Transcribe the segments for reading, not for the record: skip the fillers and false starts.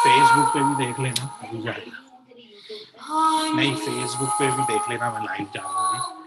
Facebook पे भी देख लेना, अभी जाएगा। नहीं, फेसबुक पे भी देख लेना, मैं लाइव जाऊंगी।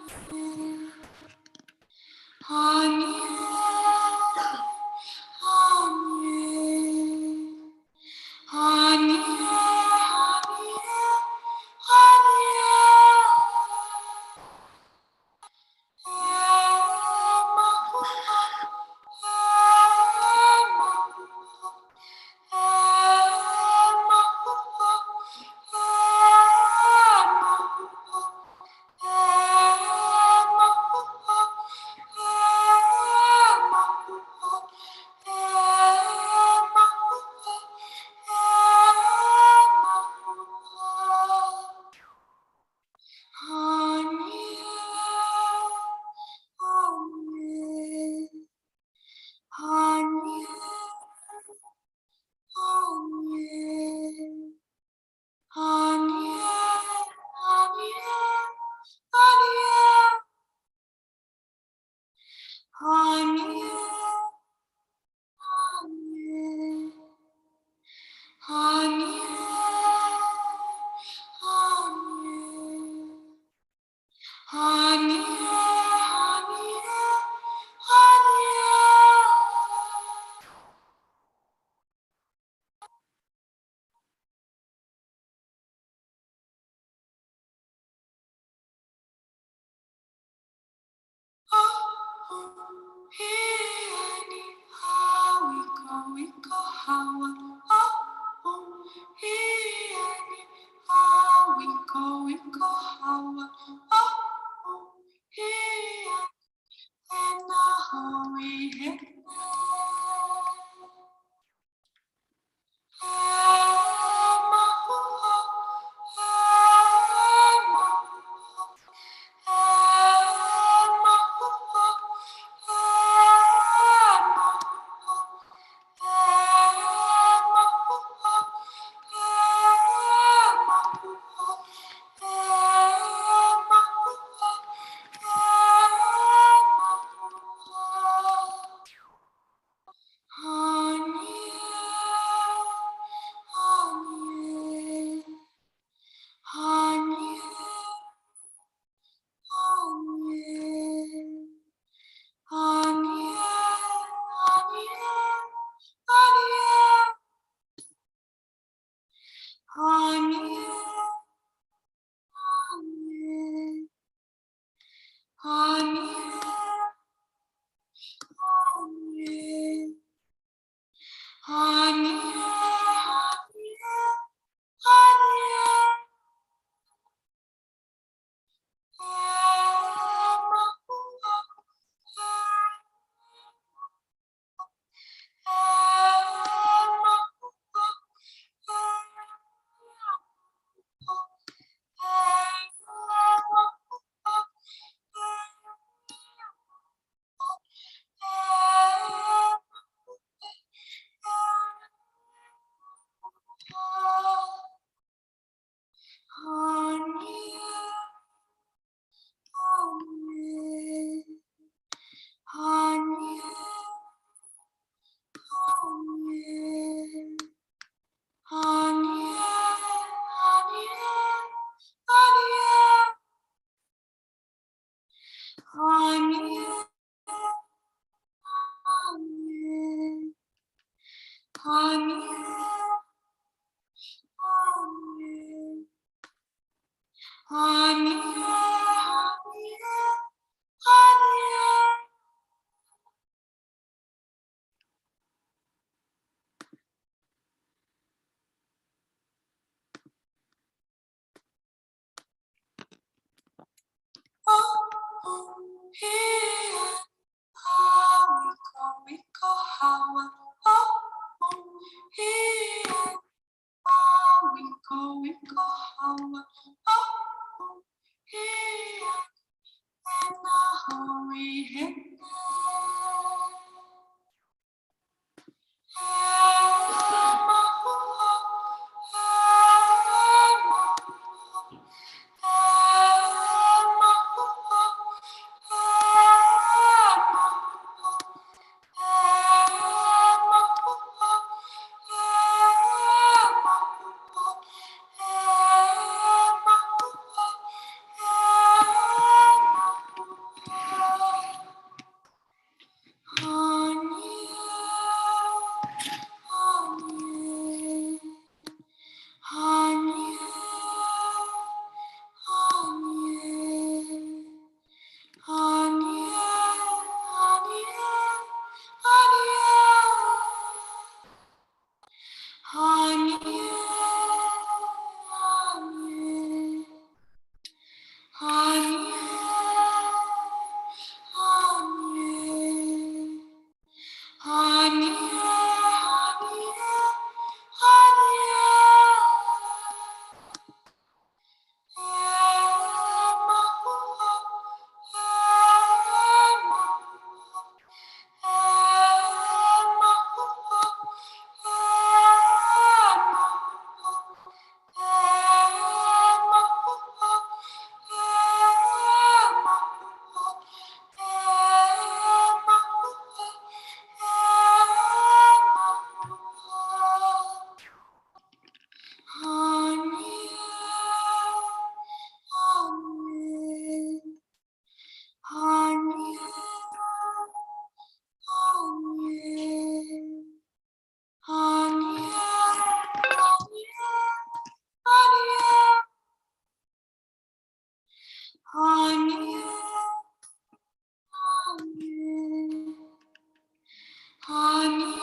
on you,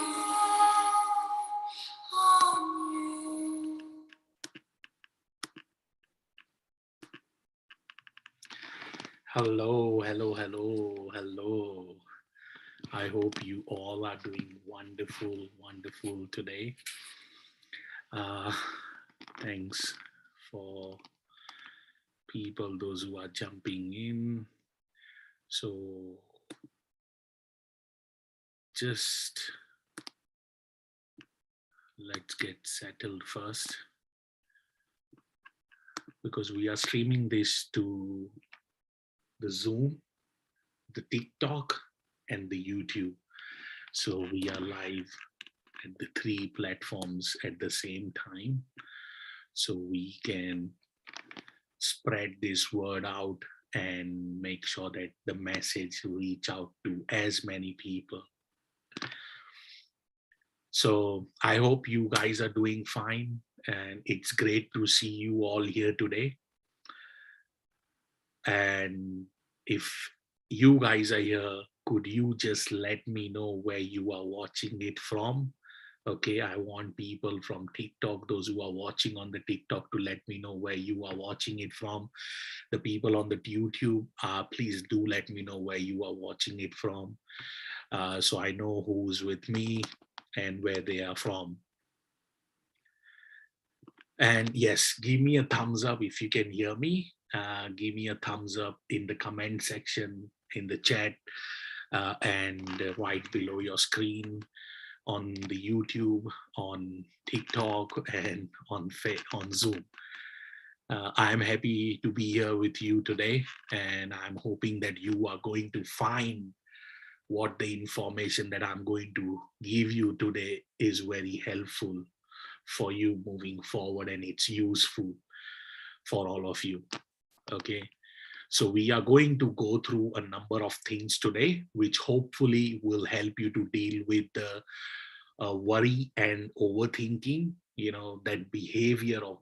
on you. Hello, hello, hello, hello. I hope you all are doing wonderful, wonderful today. Thanks for people, those who are jumping in. So just let's get settled first, because we are streaming this to the Zoom, the TikTok, and the YouTube. So we are live at the 3 platforms at the same time, so we can spread this word out and make sure that the message reach out to as many people. So I hope you guys are doing fine, and it's great to see you all here today. And if you guys are here, could you just let me know where you are watching it from? Okay, I want people from TikTok, those who are watching on the TikTok, to let me know where you are watching it from. The people on the YouTube, please do let me know where you are watching it from, so I know who's with me and where they are from. And yes, give me a thumbs up if you can hear me. Give me a thumbs up in the comment section, in the chat, and right below your screen on the YouTube, on TikTok, and on Zoom. I'm happy to be here with you today, and I'm hoping that you are going to find what the information that I'm going to give you today is very helpful for you moving forward, and it's useful for all of you. Okay, so we are going to go through a number of things today, which hopefully will help you to deal with the worry and overthinking. You know, that behavior of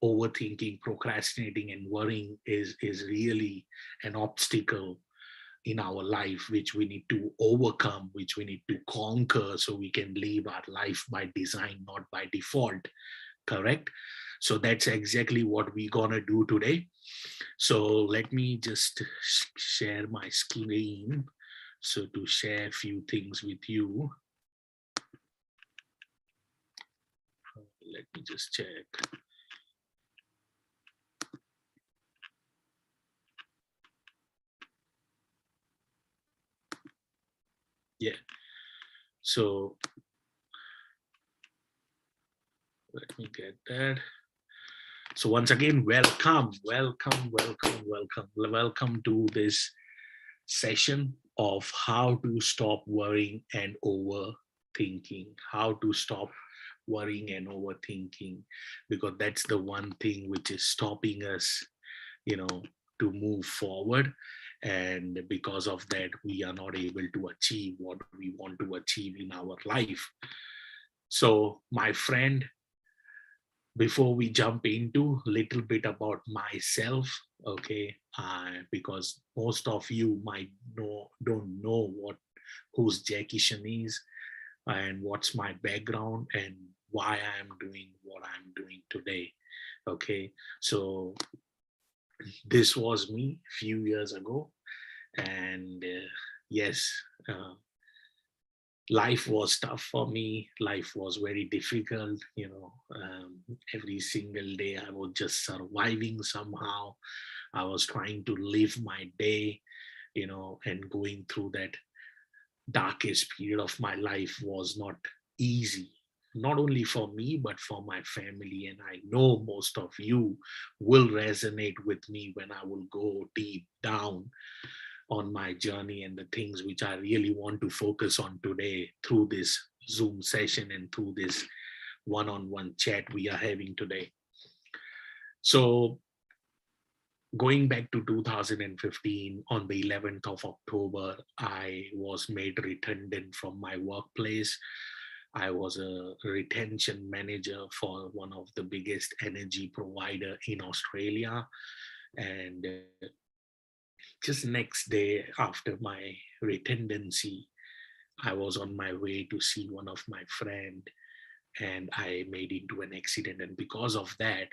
overthinking, procrastinating, and worrying is really an obstacle in our life, which we need to overcome, which we need to conquer, so we can live our life by design, not by default. Correct? So that's exactly what we're gonna do today. So let me just share my screen, so to share a few things with you. Let me just check. Yeah, so let me get that. So once again, welcome to this session of how to stop worrying and overthinking. How to stop worrying and overthinking, because that's the one thing which is stopping us, you know, to move forward. And because of that, we are not able to achieve what we want to achieve in our life. So my friend, before we jump into a little bit about myself, okay, because most of you might don't know who's 𝐾𝐞𝐭𝐚𝐢𝐥𝐞𝐝 is, and what's my background, and why I'm doing what I'm doing today. Okay, so this was me a few years ago, and yes, life was tough for me. Life was very difficult, you know. Every single day I was just surviving somehow. I was trying to live my day, you know, and going through that darkest period of my life was not easy, not only for me, but for my family. And I know most of you will resonate with me when I will go deep down on my journey and the things which I really want to focus on today through this Zoom session and through this one-on-one chat we are having today. So going back to 2015, on the 11th of October, I was made redundant from my workplace. I was a retention manager for one of the biggest energy provider in Australia. And just next day after my redundancy, I was on my way to see one of my friend, and I made into an accident. And because of that,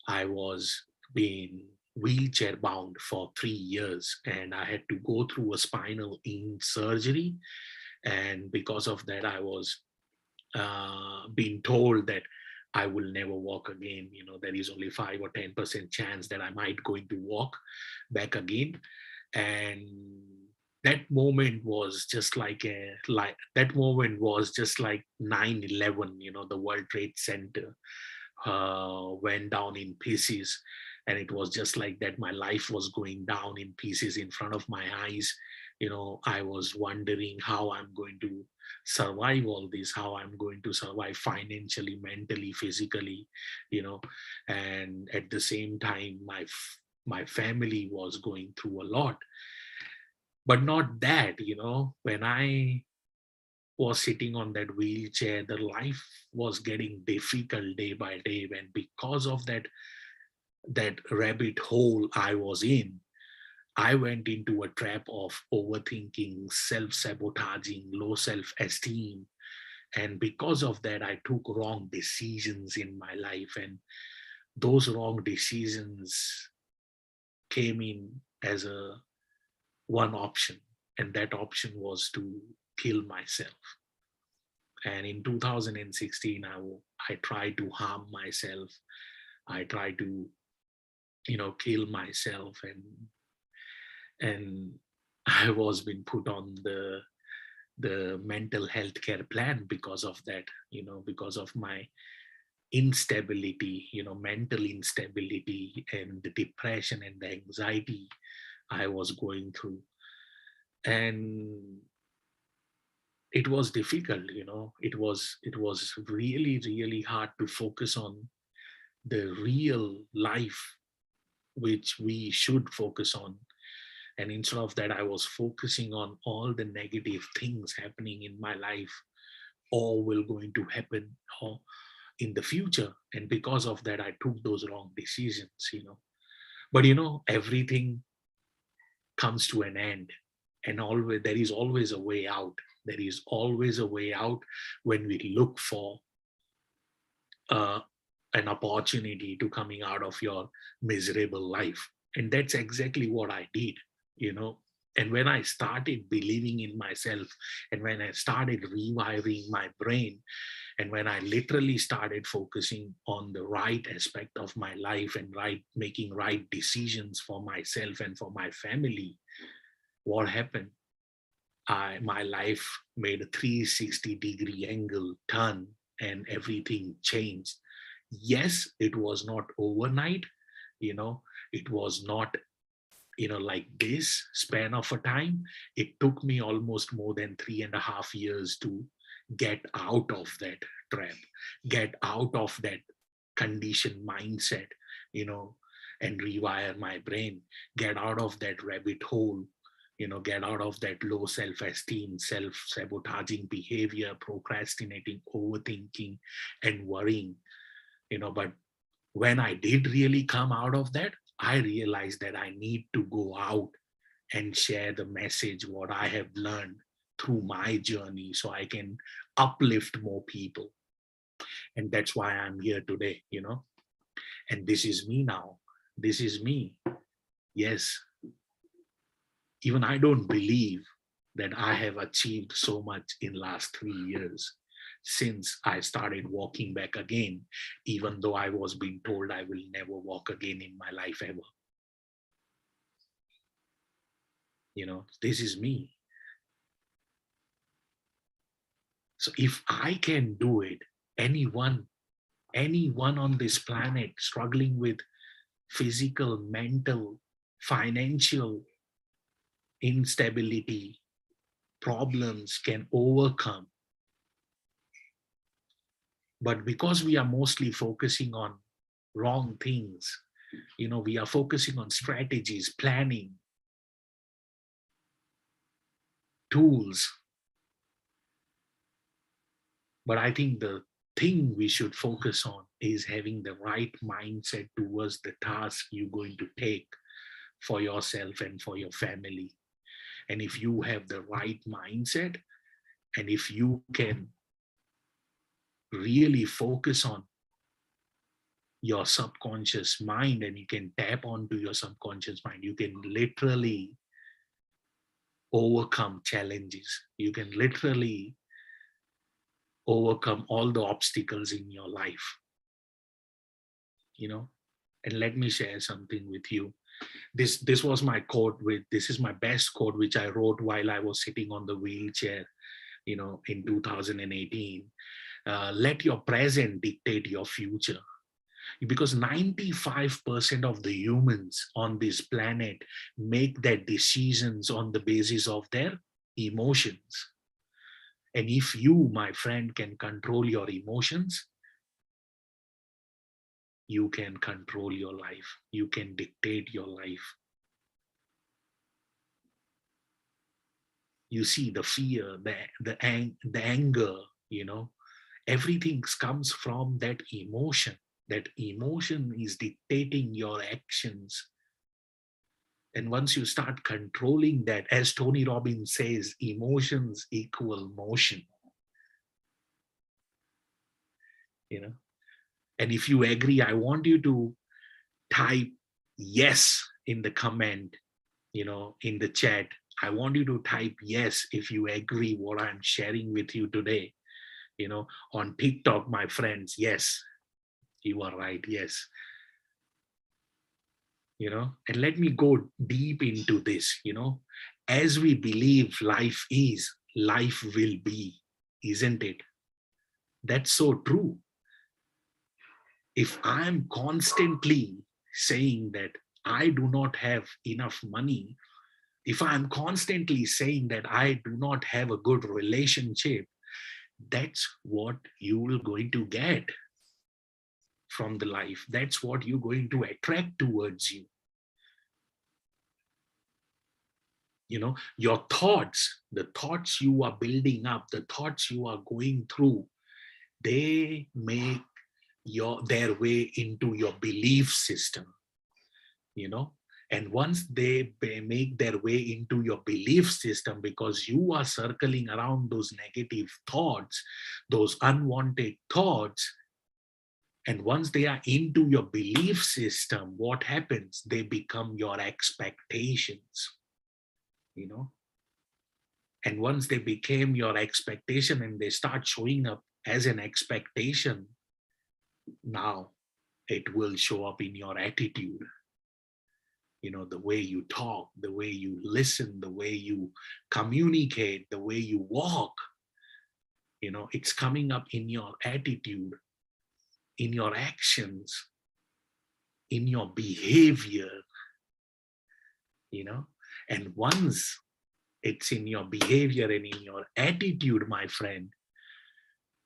I was being wheelchair bound for 3 years, and I had to go through a spinal surgery. And because of that, I was being told that I will never walk again. There is only 5 or 10% chance that I might going to walk back again. And that moment was just like that moment was just like 9/11. The World Trade Center went down in pieces, and it was just like that. My life was going down in pieces in front of my eyes. I was wondering how I'm going to survive all this, how I'm going to survive financially, mentally, physically. And at the same time, my family was going through a lot. But not that. When I was sitting on that wheelchair, the life was getting difficult day by day. And because of that rabbit hole I was in, I went into a trap of overthinking, self-sabotaging, low self-esteem. And because of that, I took wrong decisions in my life. And those wrong decisions came in as one option. And that option was to kill myself. And in 2016, I tried to harm myself. I tried to, kill myself. And I was being put on the mental health care plan because of that, because of my instability, mental instability, and the depression and the anxiety I was going through. And it was difficult. It was really, really hard to focus on the real life which we should focus on. And instead of that, I was focusing on all the negative things happening in my life, or will going to happen or in the future. And because of that, I took those wrong decisions. But everything comes to an end, and always there is always a way out. There is always a way out when we look for an opportunity to coming out of your miserable life. And that's exactly what I did. And when I started believing in myself, and when I started rewiring my brain, and when I literally started focusing on the right aspect of my life and making right decisions for myself and for my family, what happened? My life made a 360-degree angle turn, and everything changed. Yes, it was not overnight. It was not like this span of a time. It took me almost more than 3.5 years to get out of that trap, get out of that conditioned mindset, and rewire my brain, get out of that rabbit hole, get out of that low self-esteem, self-sabotaging behavior, procrastinating, overthinking, and worrying. But when I did really come out of that, I realized that I need to go out and share the message, what I have learned through my journey, so I can uplift more people. And that's why I'm here today, and this is me now. This is me. Yes, even I don't believe that I have achieved so much in last 3 years since I started walking back again, even though I was being told I will never walk again in my life ever. This is me. So if I can do it, anyone on this planet struggling with physical, mental, financial instability, problems can overcome. But because we are mostly focusing on wrong things, we are focusing on strategies, planning, tools. But I think the thing we should focus on is having the right mindset towards the task you're going to take for yourself and for your family. And if you have the right mindset, And if you can really focus on your subconscious mind and you can tap onto your subconscious mind, you can literally overcome challenges. You can literally overcome all the obstacles in your life, you know. And let me share something with you. This was my quote. This is my best quote, which I wrote while I was sitting on the wheelchair, you know, in 2018. Let your present dictate your future, because 95% of the humans on this planet make their decisions on the basis of their emotions. And if you, my friend, can control your emotions, you can control your life. You can dictate your life. You see, the fear, the anger, you know, everything comes from that emotion. That emotion is dictating your actions. And once you start controlling that, as Tony Robbins says, emotions equal motion. You know, and if you agree, I want you to type yes in the comment, you know, in the chat. I want you to type yes if you agree what I'm sharing with you today. You know, on TikTok, my friends, yes, you are right, yes. You know, and let me go deep into this. You know, as we believe life is, life will be, isn't it? That's so true. If I'm constantly saying that I do not have enough money, if I'm constantly saying that I do not have a good relationship, that's what you're going to get from the life. That's what you're going to attract towards you. You know, your thoughts, the thoughts you are building up, the thoughts you are going through, they make their way into your belief system, you know. And once they make their way into your belief system, because you are circling around those negative thoughts, those unwanted thoughts, and once they are into your belief system, what happens? They become your expectations, you know. And once they became your expectation and they start showing up as an expectation, now it will show up in your attitude. You know, the way you talk, the way you listen, the way you communicate, the way you walk, you know, it's coming up in your attitude, in your actions, in your behavior, you know. And once it's in your behavior and in your attitude, my friend,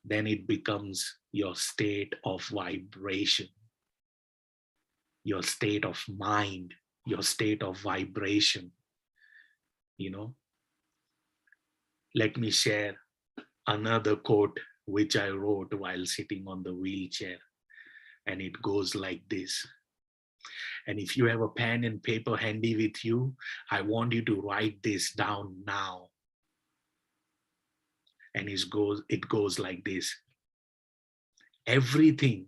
then it becomes your state of vibration, your state of mind, your state of vibration, you know. Let me share another quote which I wrote while sitting on the wheelchair, and it goes like this. And if you have a pen and paper handy with you, I want you to write this down now. And it goes like this. Everything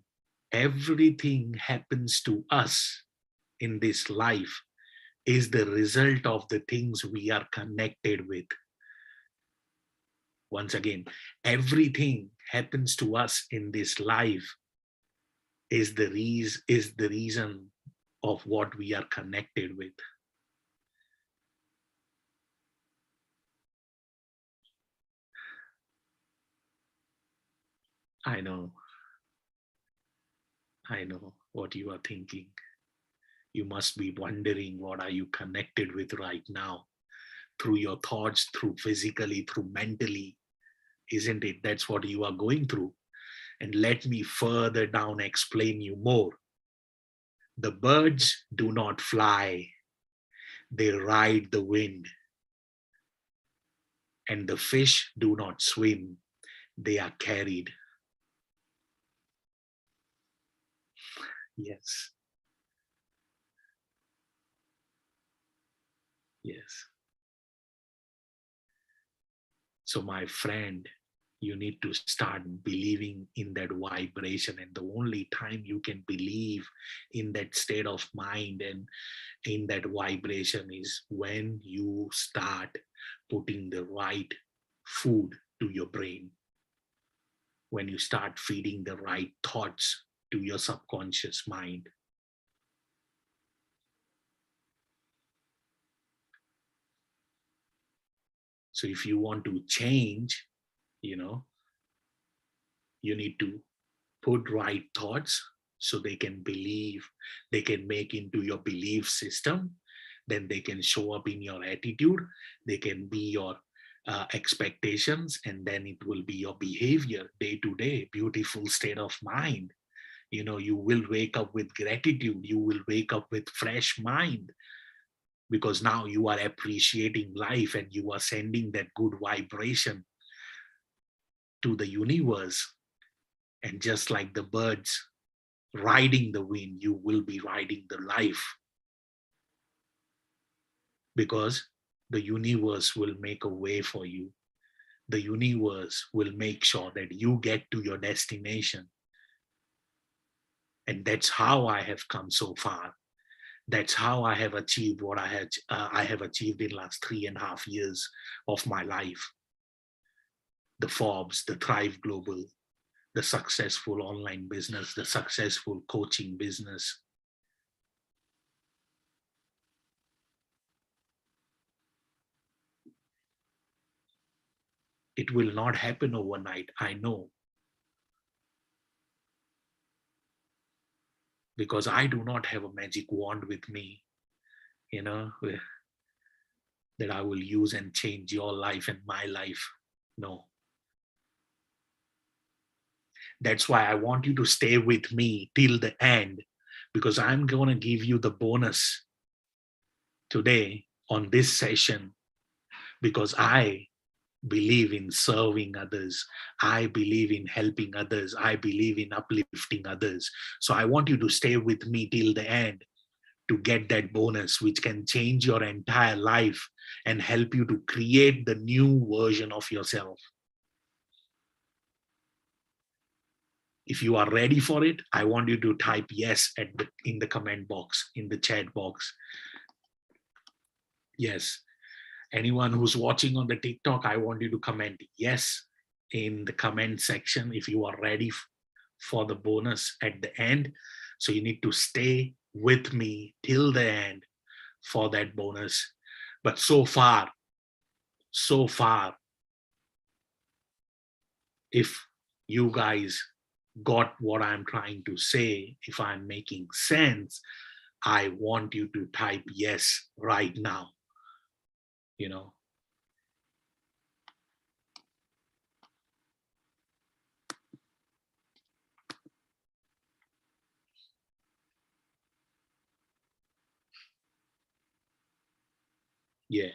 happens to us in this life is the result of the things we are connected with. Once again, everything happens to us in this life is the reason of what we are connected with. I know what you are thinking. You must be wondering, what are you connected with right now? Through your thoughts, through physically, through mentally, isn't it? That's what you are going through. And let me further down explain you more. The birds do not fly, they ride the wind. And the fish do not swim, they are carried. Yes. Yes. So my friend, you need to start believing in that vibration. And the only time you can believe in that state of mind and in that vibration is when you start putting the right food to your brain, when you start feeding the right thoughts to your subconscious mind. So if you want to change, you need to put right thoughts so they can believe, they can make into your belief system, then they can show up in your attitude, they can be your expectations, and then it will be your behavior day to day, beautiful state of mind. You will wake up with gratitude, you will wake up with fresh mind, because now you are appreciating life and you are sending that good vibration to the universe. And just like the birds riding the wind, you will be riding the life, because the universe will make a way for you. The universe will make sure that you get to your destination. And that's how I have come so far. That's how I have achieved what I have achieved in the last 3.5 years of my life. The Forbes, the Thrive Global, the successful online business, the successful coaching business. It will not happen overnight, I know. Because I do not have a magic wand with me, that I will use and change your life and my life. No. That's why I want you to stay with me till the end, because I'm going to give you the bonus today on this session, because I believe in serving others. I believe in helping others. I believe in uplifting others. So I want you to stay with me till the end to get that bonus, which can change your entire life and help you to create the new version of yourself. If you are ready for it, I want you to type yes in the comment box, in the chat box. Yes. Anyone who's watching on the TikTok, I want you to comment yes in the comment section if you are ready for the bonus at the end. So you need to stay with me till the end for that bonus. But so far, if you guys got what I'm trying to say, if I'm making sense, I want you to type yes right now. Yeah.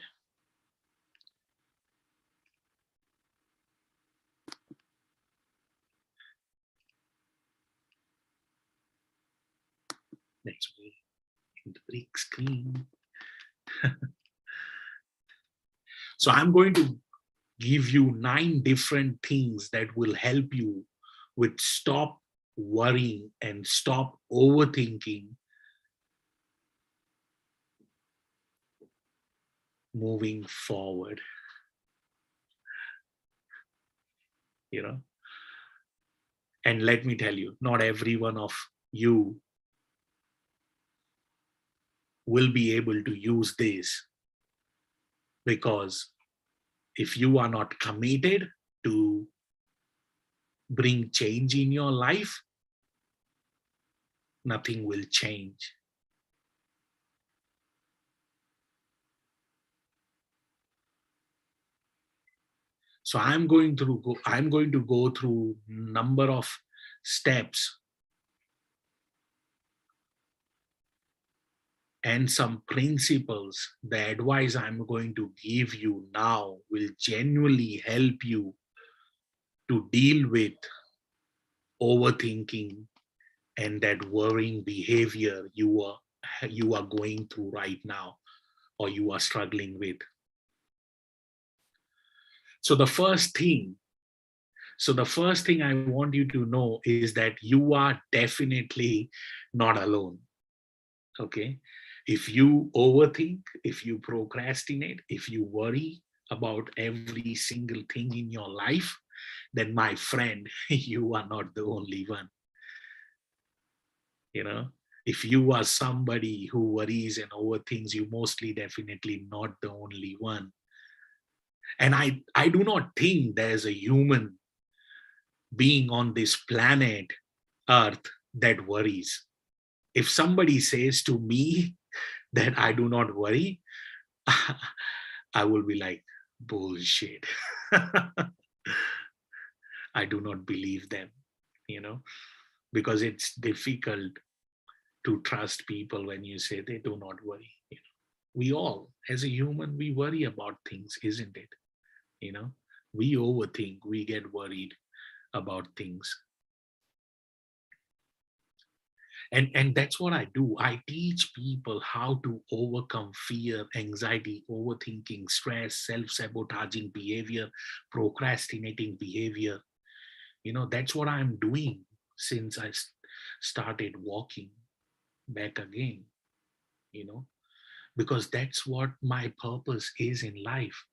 Next way in the big screen. So I'm going to give you 9 different things that will help you with stop worrying and stop overthinking moving forward. And let me tell you, not every one of you will be able to use this, because if you are not committed to bring change in your life, nothing will change. So I'm going to go through number of steps and some principles. The advice I'm going to give you now will genuinely help you to deal with overthinking and that worrying behavior you are going through right now, or you are struggling with. So the first thing I want you to know is that you are definitely not alone. Okay. If you overthink, if you procrastinate, if you worry about every single thing in your life, then my friend, you are not the only one. You know, if you are somebody who worries and overthinks, you mostly definitely not the only one. And I do not think there's a human being on this planet Earth that worries. If somebody says to me that I do not worry, I will be like, bullshit. I do not believe them, because it's difficult to trust people when you say they do not worry. We all, as a human, we worry about things, isn't it? We overthink, we get worried about things. And that's what I do. I teach people how to overcome fear, anxiety, overthinking, stress, self-sabotaging behavior, procrastinating behavior. That's what I'm doing since I started walking back again, because that's what my purpose is in life,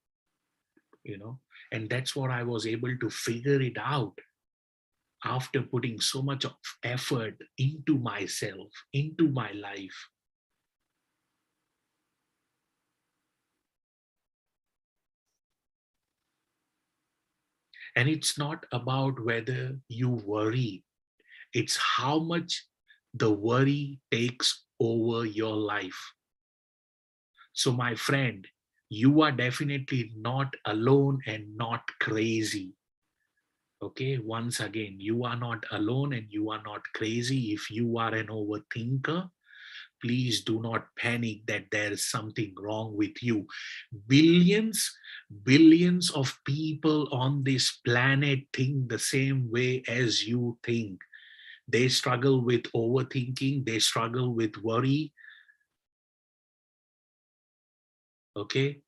and that's what I was able to figure it out after putting so much of effort into myself, into my life. And it's not about whether you worry, it's how much the worry takes over your life. So my friend, you are definitely not alone and not crazy. Okay, once again, you are not alone and you are not crazy. If you are an overthinker, please do not panic that there is something wrong with you. Billions of people on this planet think the same way as you think. They struggle with overthinking, they struggle with worry. Okay.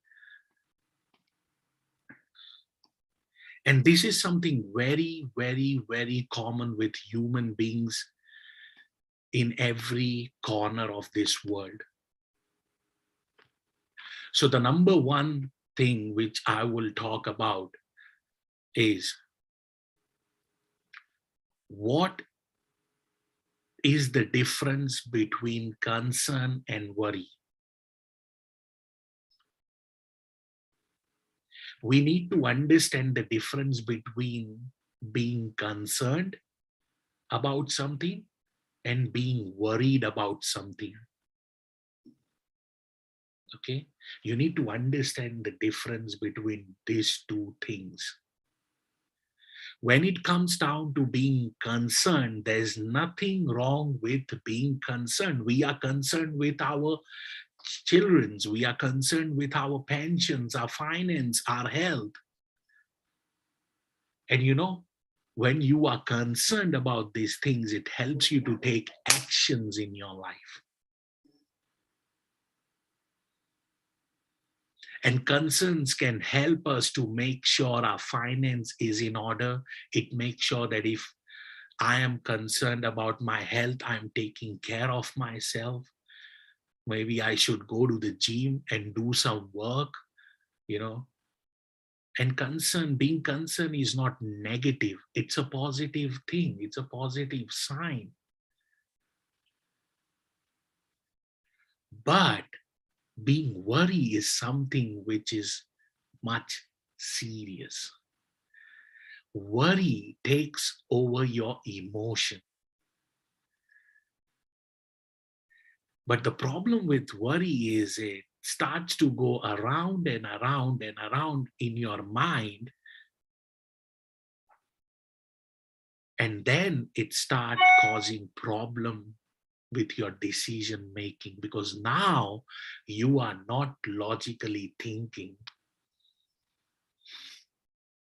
And this is something very, very, very common with human beings in every corner of this world. So the number one thing which I will talk about is, what is the difference between concern and worry? We need to understand the difference between being concerned about something and being worried about something. Okay, you need to understand the difference between these two things. When it comes down to being concerned, there's nothing wrong with being concerned. We are concerned with our children's, we are concerned with our pensions, our finance, our health. And when you are concerned about these things, it helps you to take actions in your life. And concerns can help us to make sure our finance is in order. It makes sure that if I am concerned about my health, I'm taking care of myself. Maybe I should go to the gym and do some work, And being concerned is not negative. It's a positive thing. It's a positive sign. But being worried is something which is much serious. Worry takes over your emotion. But the problem with worry is it starts to go around and around and around in your mind. And then it starts causing problem with your decision making, because now you are not logically thinking.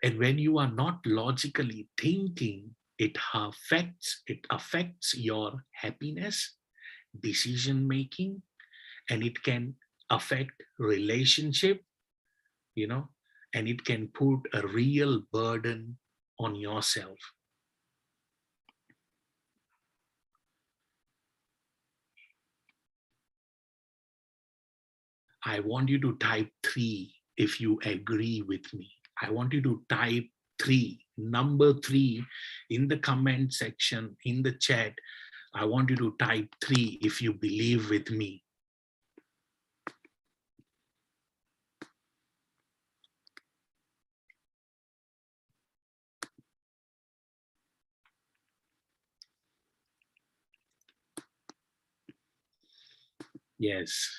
And when you are not logically thinking, it affects your happiness, decision making, and it can affect relationship. and it can put a real burden on yourself. I want you to type 3 if you agree with me. I want you to type 3, number 3 in the comment section, in the chat. I want you to type 3 if you believe with me. Yes,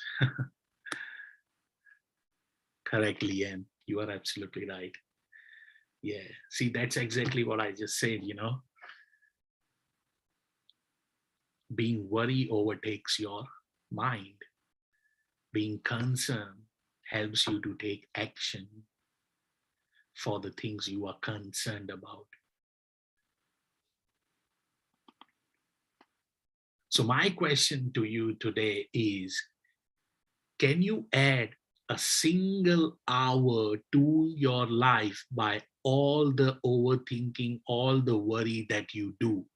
correctly, and you are absolutely right. Yeah, see, that's exactly what I just said, being worry overtakes your mind. Being concerned helps you to take action for the things you are concerned about. So my question to you today is, can you add a single hour to your life by all the overthinking, all the worry that you do?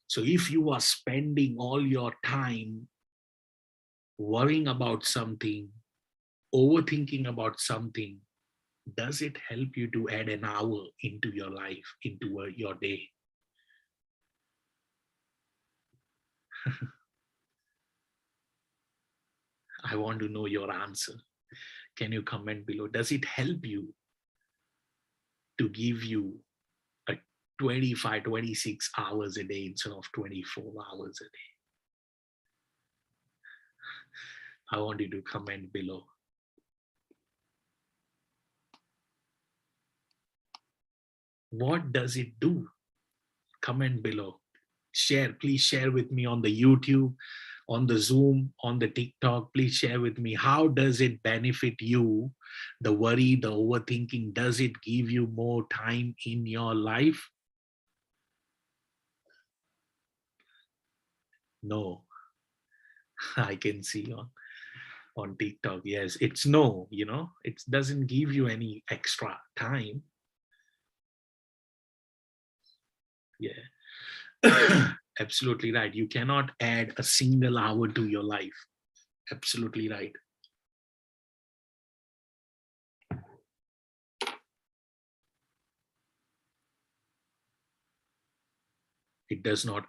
So if you are spending all your time worrying about something, overthinking about something, does it help you to add an hour into your life, into your day? I want to know your answer. Can you comment below? Does it help you to give you a 25, 26 hours a day instead of 24 hours a day? I want you to comment below. What does it do? Comment below. Share, please share with me on the YouTube, on the Zoom, on the TikTok. Please share with me. How does it benefit you? The worry, the overthinking, does it give you more time in your life? No. I can see on TikTok. Yes, it's no, it doesn't give you any extra time. Yeah. Absolutely right. You cannot add a single hour to your life. Absolutely right. It does not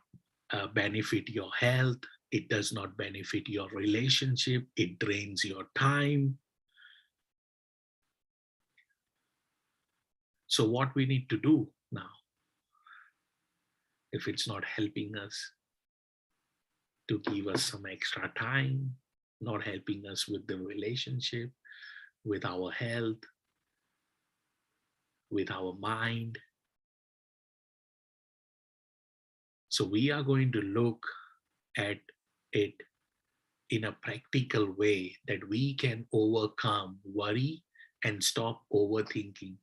benefit your health. It does not benefit your relationship. It drains your time. So what we need to do now, if it's not helping us to give us some extra time, not helping us with the relationship, with our health, with our mind. So we are going to look at it in a practical way that we can overcome worry and stop overthinking.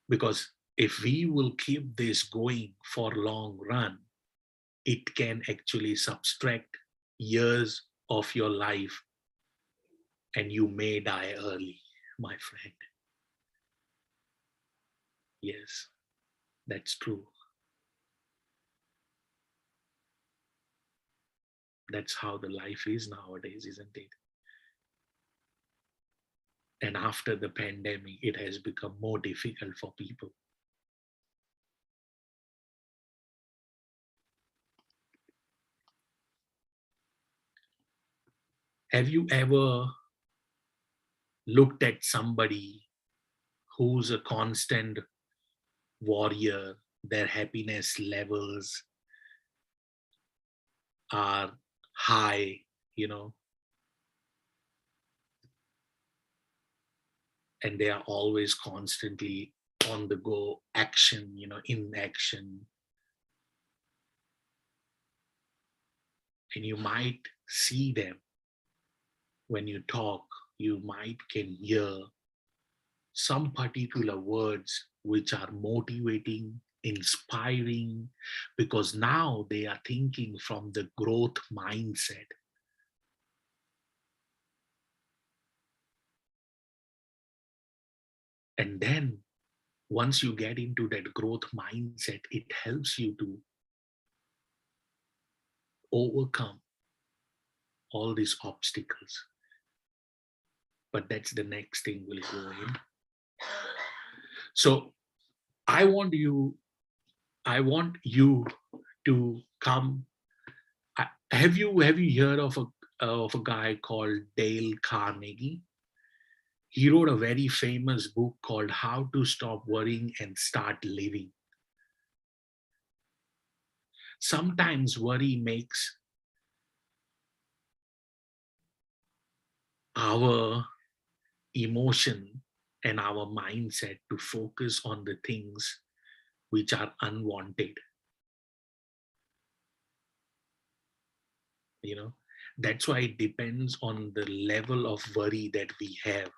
Because if we will keep this going for long run, it can actually subtract years of your life and you may die early, my friend. Yes, that's true. That's how the life is nowadays, isn't it? And after the pandemic, it has become more difficult for people. Have you ever looked at somebody who's a constant warrior, their happiness levels are high, and they are always constantly on the go, action, in action. And you might see them when you talk, you might can hear some particular words which are motivating, inspiring, because now they are thinking from the growth mindset. And then once you get into that growth mindset, it helps you to overcome all these obstacles. But that's the next thing we'll go in. So I want you to come. Have you heard of a guy called Dale Carnegie? He wrote a very famous book called How to Stop Worrying and Start Living. Sometimes worry makes our emotion and our mindset to focus on the things which are unwanted. That's why it depends on the level of worry that we have.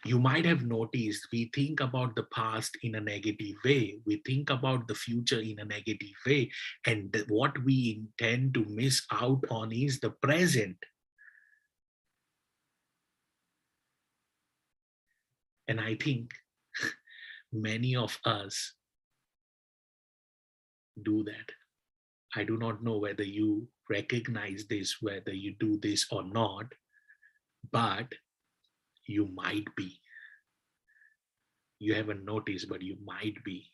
You might have noticed we think about the past in a negative way, we think about the future in a negative way, and what we intend to miss out on is the present. And I think many of us do that. I do not know whether you recognize this, whether you do this or not, but you might be. You haven't noticed, but you might be.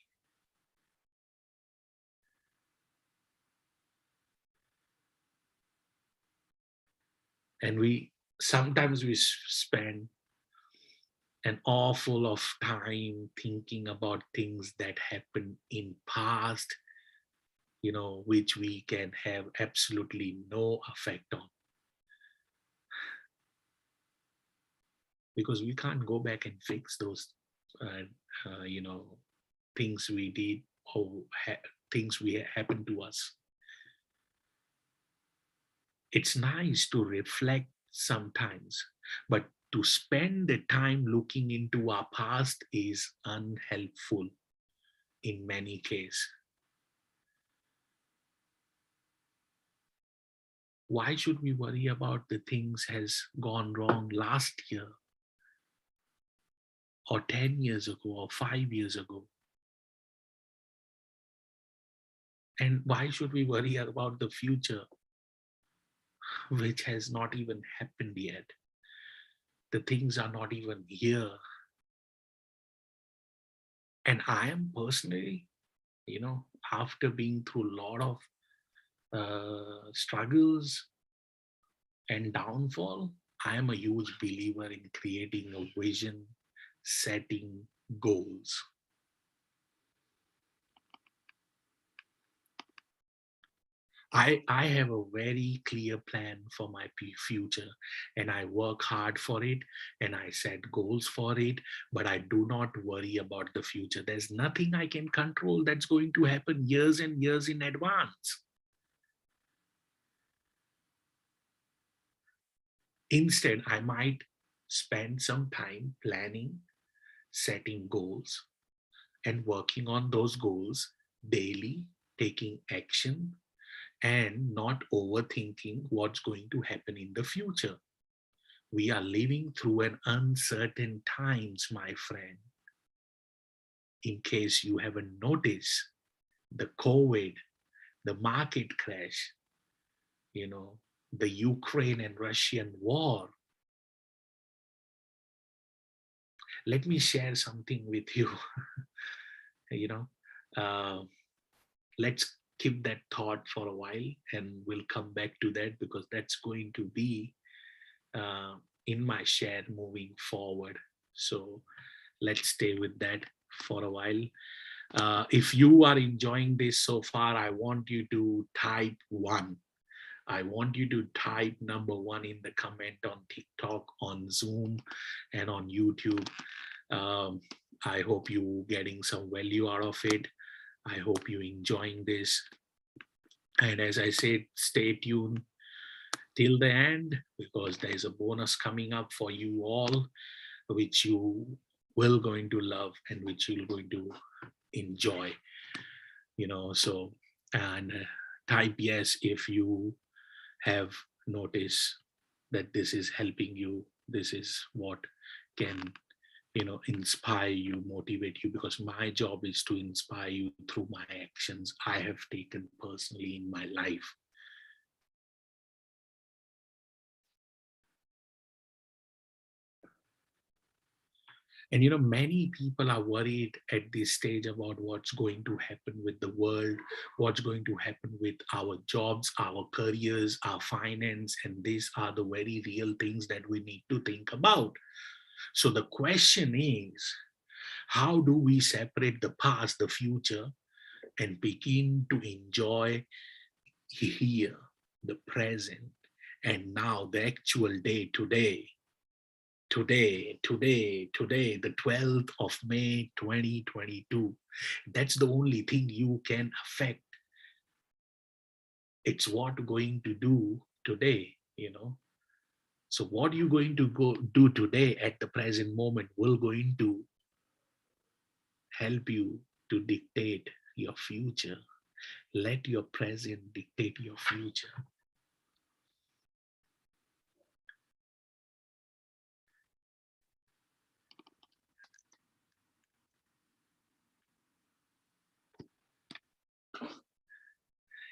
And sometimes we spend an awful of time thinking about things that happened in past, which we can have absolutely no effect on. Because we can't go back and fix those, things we did or things we happened to us. It's nice to reflect sometimes, but to spend the time looking into our past is unhelpful in many cases. Why should we worry about the things has gone wrong last year or 10 years ago or 5 years ago? And why should we worry about the future, which has not even happened yet? The things are not even here. And I am personally, after being through a lot of struggles and downfall, I am a huge believer in creating a vision, setting goals. I have a very clear plan for my future, and I work hard for it and I set goals for it, but I do not worry about the future. There's nothing I can control that's going to happen years and years in advance. Instead, I might spend some time planning, setting goals, and working on those goals daily, taking action, and not overthinking what's going to happen in the future. We are living through an uncertain times, my friend. In case you haven't noticed, the COVID, the market crash, the Ukraine and Russian war. Let me share something with you. Let's keep that thought for a while and we'll come back to that, because that's going to be in my share moving forward. So let's stay with that for a while. If you are enjoying this so far, I want you to type 1. I want you to type number 1 in the comment on TikTok, on Zoom, and on YouTube. I hope you're getting some value out of it. I hope you're enjoying this. And as I said, stay tuned till the end, because there's a bonus coming up for you all, which you will going to love and which you're going to enjoy. So, and type yes if you have noticed that this is helping you. This is what can inspire you, motivate you, because my job is to inspire you through my actions I have taken personally in my life. And many people are worried at this stage about what's going to happen with the world, what's going to happen with our jobs, our careers, our finance, and these are the very real things that we need to think about. So the question is, how do we separate the past, the future, and begin to enjoy here, the present, and now the actual day, today, the 12th of May, 2022. That's the only thing you can affect. It's what going to do today. So what you going to go do today at the present moment will going to help you to dictate your future. Let your present dictate your future.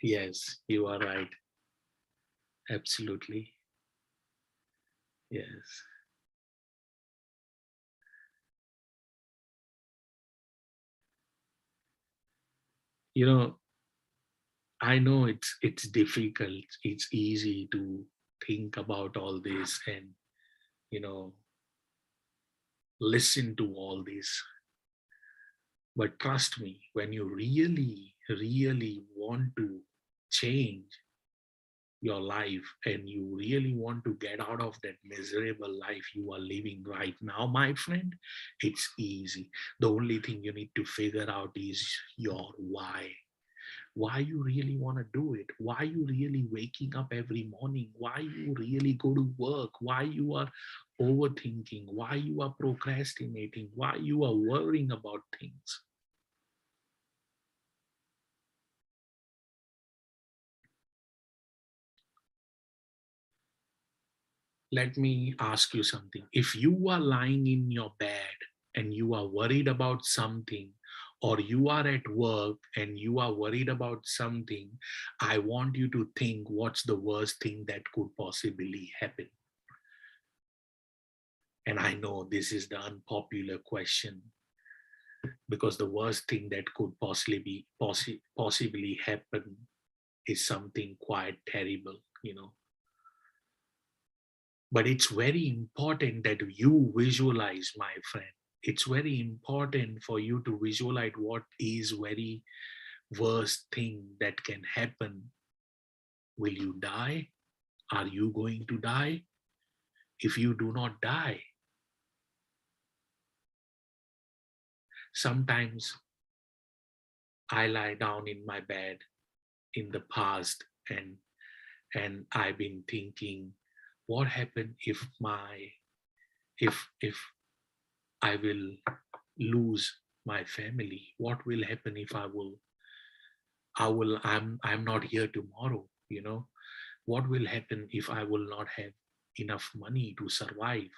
Yes, you are right. Absolutely. Yes. I know it's difficult. It's easy to think about all this and you know listen to all this. But trust me, when you really, really want to change your life and you really want to get out of that miserable life you are living right now, my friend, it's easy. The only thing you need to figure out is your why you really want to do it, why you really waking up every morning, why you really go to work, why you are overthinking, why you are procrastinating, why you are worrying about things. Let me ask you something. If you are lying in your bed and you are worried about something, or you are at work and you are worried about something, I want you to think what's the worst thing that could possibly happen. And I know this is the unpopular question, because the worst thing that could possibly happen is something quite terrible. But it's very important that you visualize, my friend. It's very important for you to visualize what is very worst thing that can happen. Will you die? Are you going to die? If you do not die, sometimes I lie down in my bed in the past and I've been thinking, what happened if I will lose my family? What will happen if I'm not here tomorrow? What will happen if I will not have enough money to survive?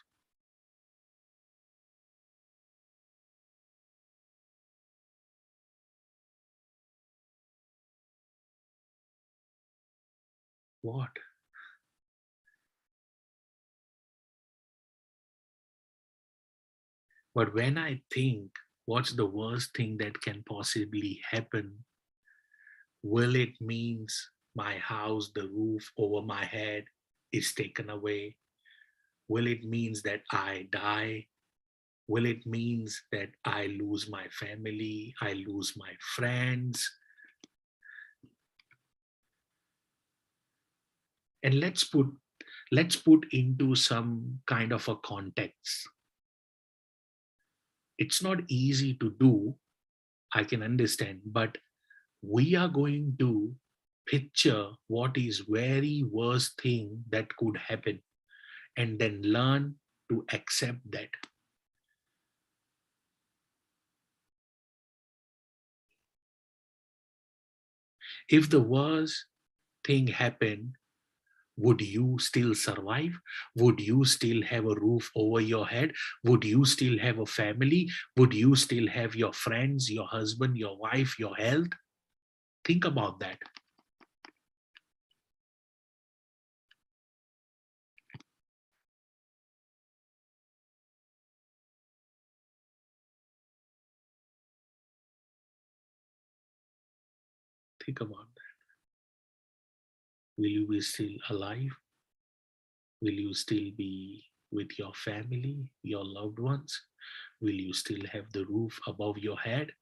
What? But when I think what's the worst thing that can possibly happen, will it means my house, the roof over my head is taken away? Will it means that I die? Will it means that I lose my family, I lose my friends? And let's put into some kind of a context. It's not easy to do, I can understand, but we are going to picture what is very worst thing that could happen and then learn to accept that. If the worst thing happened, would you still survive? Would you still have a roof over your head? Would you still have a family? Would you still have your friends, your husband, your wife, your health? Think about that. Think about that. Will you be still alive? Will you still be with your family, your loved ones? Will you still have the roof above your head?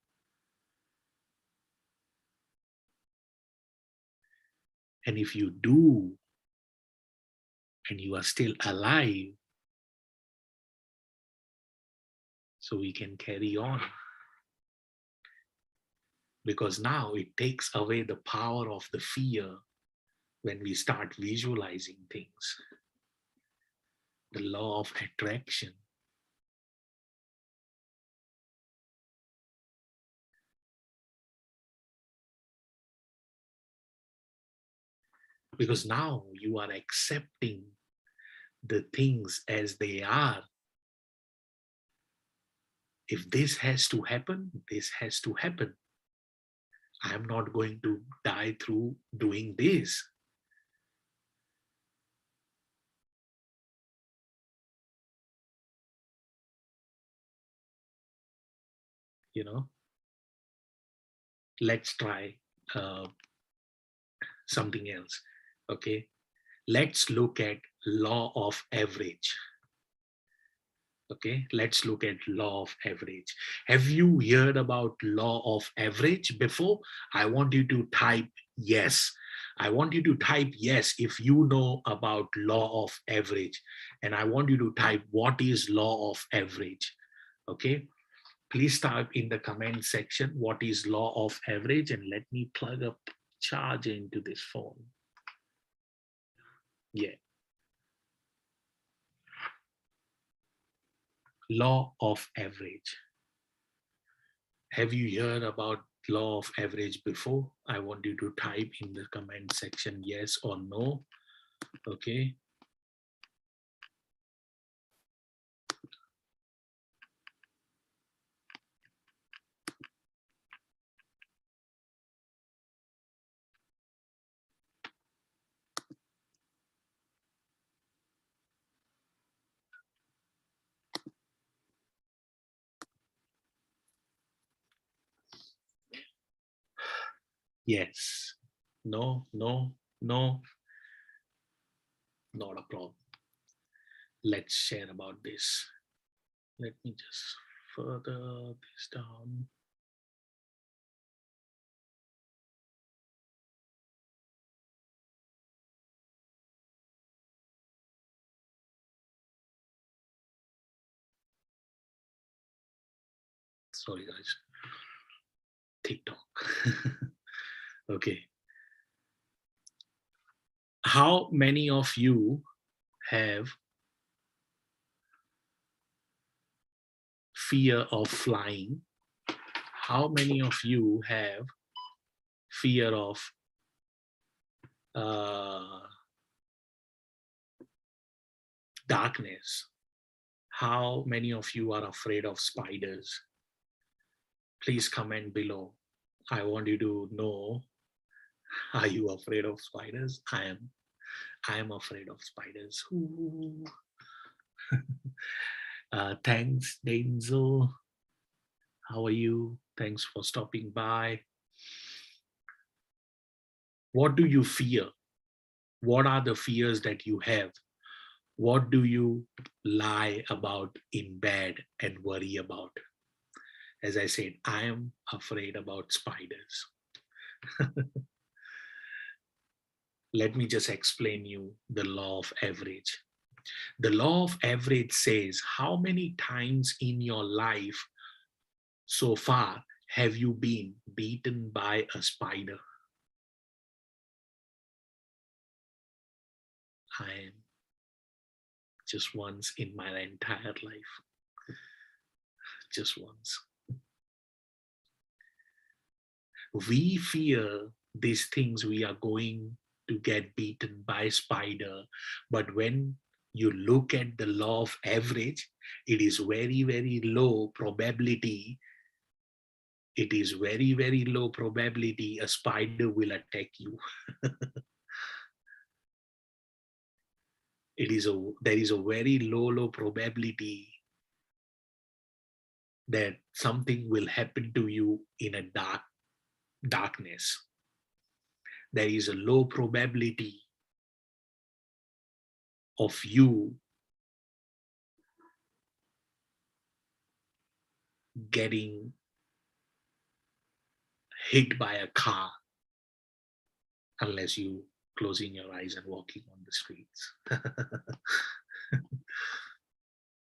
And if you do, and you are still alive, so we can carry on. Because now it takes away the power of the fear when we start visualizing things. The law of attraction. Because now you are accepting the things as they are. If this has to happen, this has to happen. I am not going to die through doing this. You know, let's try something else. Okay, let's look at law of average. Okay, let's look at law of average. Have you heard about law of average before? I want you to type yes. I want you to type yes if you know about law of average. And I want you to type what is law of average. Okay, please type in the comment section what is law of average, and let me plug up charge into this phone. Yeah. Law of average. Have you heard about law of average before? I want you to type in the comment section yes or no. Okay. Yes. No, no, no. Not a problem. Let's share about this. Let me just further this down. Sorry, guys. TikTok. Okay. How many of you have fear of flying? How many of you have fear of darkness? How many of you are afraid of spiders? Please comment below. I want you to know, are you afraid of spiders? I am afraid of spiders. Thanks, Denzel. How are you? Thanks for stopping by. What do you fear? What are the fears that you have? What do you lie about in bed and worry about? As I said, I am afraid about spiders. Let me just explain you the law of average. The law of average says how many times in your life so far have you been beaten by a spider? I am just once in my entire life. Just once. We fear these things we are going to get beaten by a spider. But when you look at the law of average, it is very, very low probability. It is very, very low probability a spider will attack you. There is a very low probability that something will happen to you in a darkness. There is a low probability of you getting hit by a car unless you closing your eyes and walking on the streets.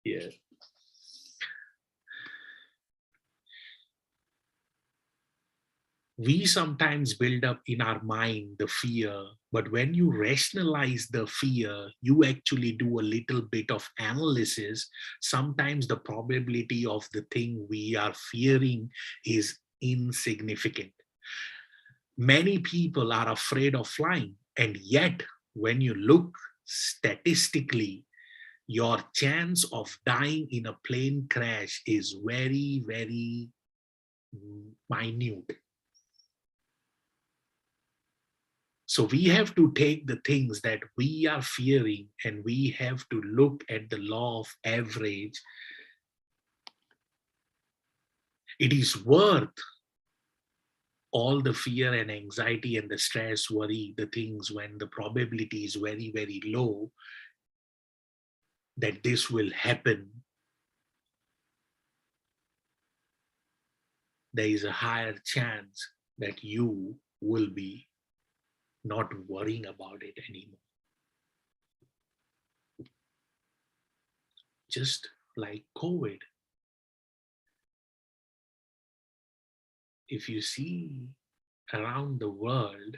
Yeah. We sometimes build up in our mind the fear, but when you rationalize the fear, you actually do a little bit of analysis. Sometimes the probability of the thing we are fearing is insignificant. Many people are afraid of flying, and yet when you look statistically, your chance of dying in a plane crash is very, very minute. So we have to take the things that we are fearing and we have to look at the law of average. It is worth all the fear and anxiety and the stress, worry, the things when the probability is very, very low that this will happen. There is a higher chance that you will be not worrying about it anymore. Just like COVID. If you see around the world,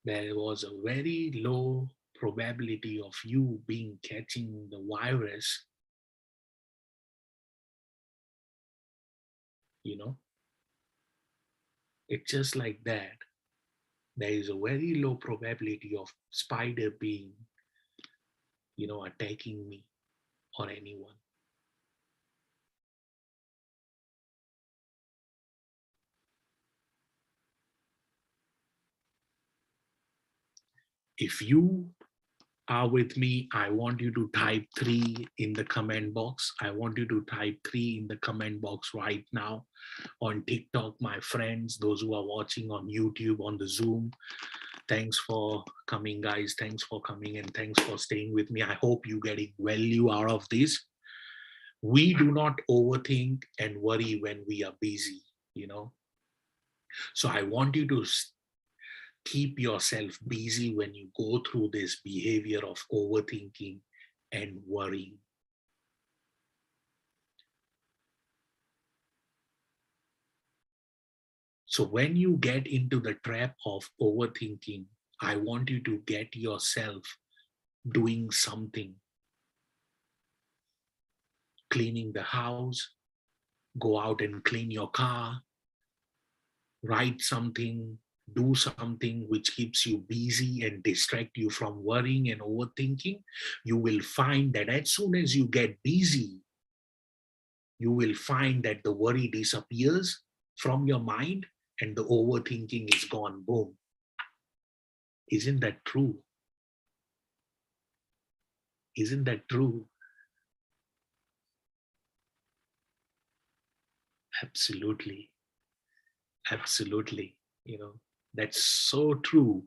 there was a very low probability of you catching the virus, It's just like that. There is a very low probability of spider being, attacking me or anyone. If you are with me, I want you to type 3 in the comment box. I want you to type 3 in the comment box right now. On TikTok, my friends, those who are watching on YouTube, on the Zoom, thanks for coming, guys. Thanks for coming and thanks for staying with me. I hope you're getting value out of this. We do not overthink and worry when we are busy, So I want you to keep yourself busy when you go through this behavior of overthinking and worrying. So when you get into the trap of overthinking, I want you to get yourself doing something. Cleaning the house, go out and clean your car, write something, do something which keeps you busy and distract you from worrying and overthinking. You will find that as soon as you get busy, you will find that the worry disappears from your mind and the overthinking is gone. Boom. Isn't that true? Isn't that true? Absolutely. Absolutely. That's so true.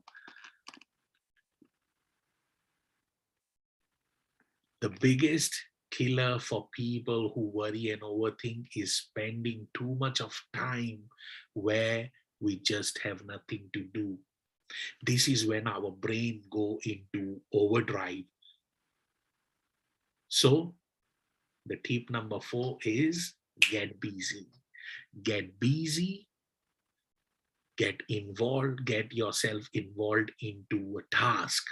The biggest killer for people who worry and overthink is spending too much of time where we just have nothing to do. This is when our brain go into overdrive. So the tip number 4 is get busy. Get busy, get involved, get yourself involved into a task.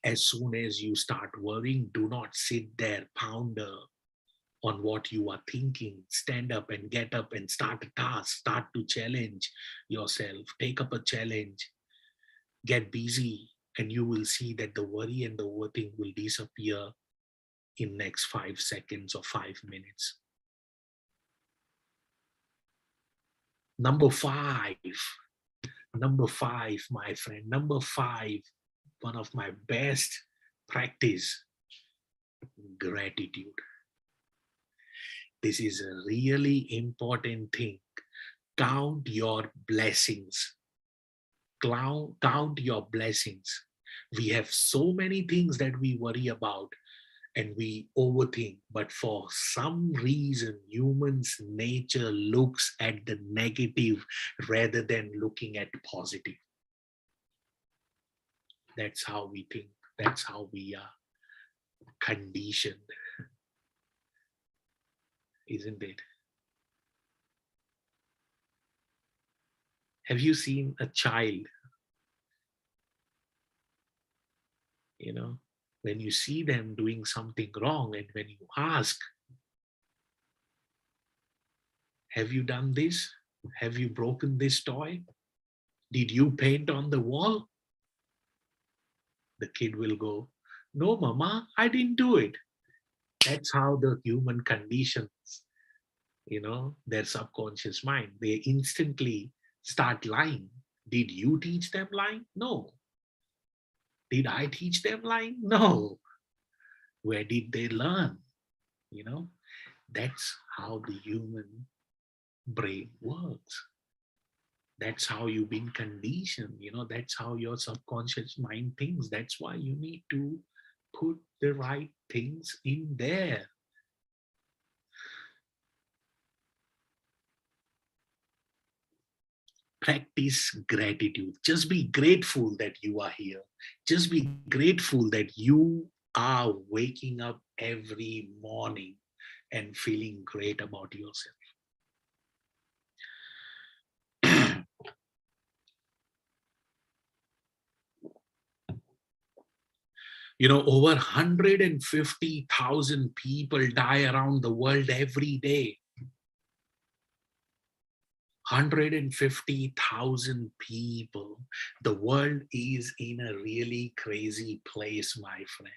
As soon as you start worrying, do not sit there, ponder. on what you are thinking. Stand up and get up and start a task. Start to challenge yourself. Take up a challenge. Get busy, and you will see that the worry and the overthink will disappear in next 5 seconds or 5 minutes. Number five, my friend. Number 5, one of my best practice, gratitude. This is a really important thing. Count your blessings. Count your blessings. We have so many things that we worry about and we overthink, but for some reason, humans' nature looks at the negative rather than looking at positive. That's how we think. That's how we are conditioned, isn't it? Have you seen a child? You know, when you see them doing something wrong and when you ask, have you done this? Have you broken this toy? Did you paint on the wall? The kid will go, no, mama, I didn't do it. That's how the human conditions, their subconscious mind. They instantly start lying. Did you teach them lying? No. Did I teach them lying? No. Where did they learn? That's how the human brain works. That's how you've been conditioned. That's how your subconscious mind thinks. That's why you need to put the right things in there. Practice gratitude. Just be grateful that you are here. Just be grateful that you are waking up every morning and feeling great about yourself. Over 150,000 people die around the world every day. 150,000 people. The world is in a really crazy place, my friend.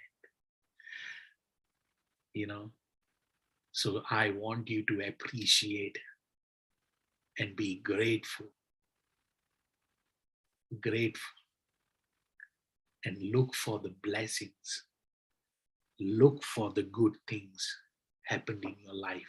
So I want you to appreciate and be grateful. Grateful. And look for the blessings. Look for the good things happened in your life.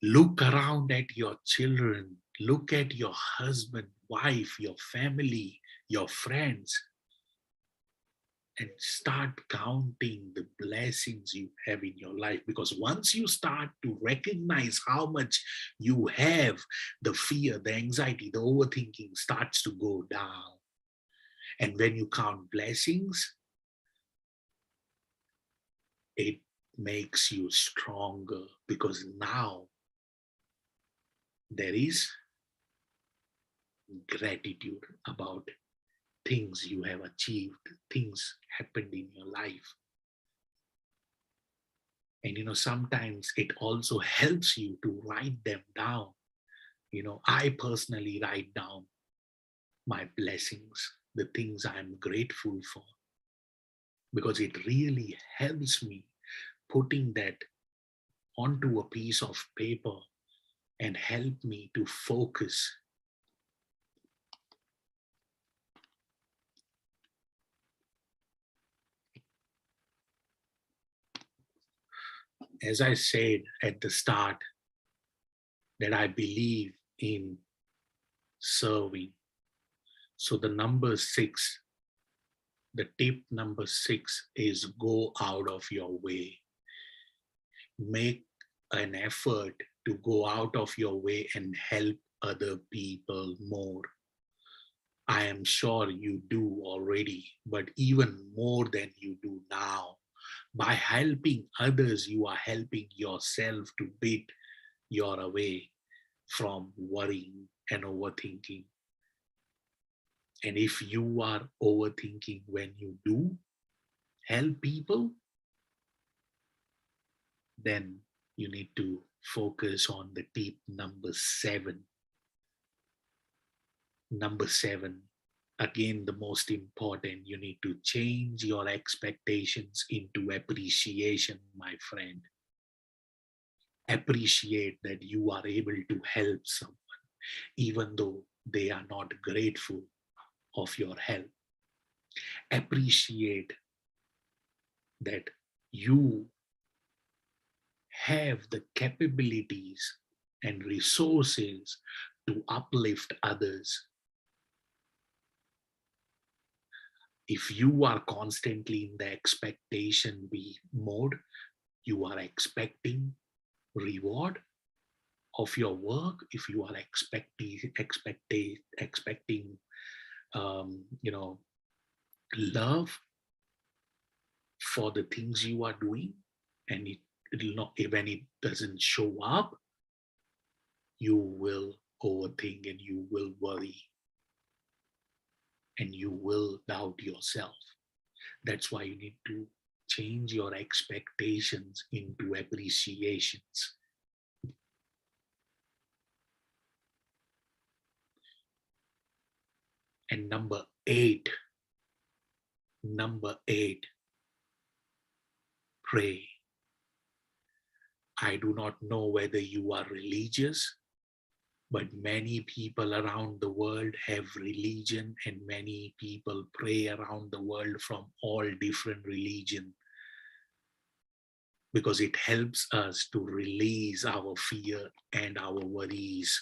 Look around at your children. Look at your husband, wife, your family, your friends. And start counting the blessings you have in your life. Because once you start to recognize how much you have, the fear, the anxiety, the overthinking starts to go down. And when you count blessings, it makes you stronger, because now there is gratitude about things you have achieved, things happened in your life. And sometimes it also helps you to write them down. I personally write down my blessings, the things I'm grateful for, because it really helps me putting that onto a piece of paper and help me to focus. As I said at the start, that I believe in serving. So the number 6, the tip number 6 is go out of your way. Make an effort to go out of your way and help other people more. I am sure you do already, but even more than you do now. By helping others, you are helping yourself to beat your way from worrying and overthinking. And if you are overthinking when you do help people, then you need to focus on the tip number 7. Number 7, again, the most important, you need to change your expectations into appreciation, my friend. Appreciate that you are able to help someone, even though they are not grateful of your help. Appreciate that you have the capabilities and resources to uplift others. If you are constantly in the expectation mode, you are expecting reward of your work. If you are expecting love for the things you are doing, and it'll not, when it doesn't show up, you will overthink and you will worry and you will doubt yourself. That's why you need to change your expectations into appreciations. And number 8, pray. I do not know whether you are religious, but many people around the world have religion, and many people pray around the world from all different religions, because it helps us to release our fear and our worries.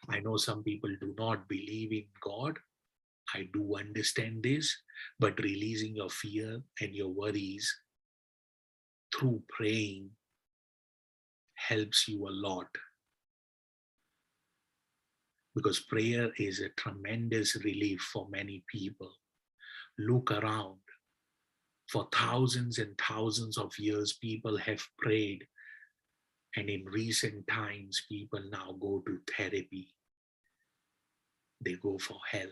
I know some people do not believe in God. I do understand this, but releasing your fear and your worries through praying helps you a lot, because prayer is a tremendous relief for many people. Look around. For thousands and thousands of years, people have prayed, and in recent times, people now go to therapy. They go for help.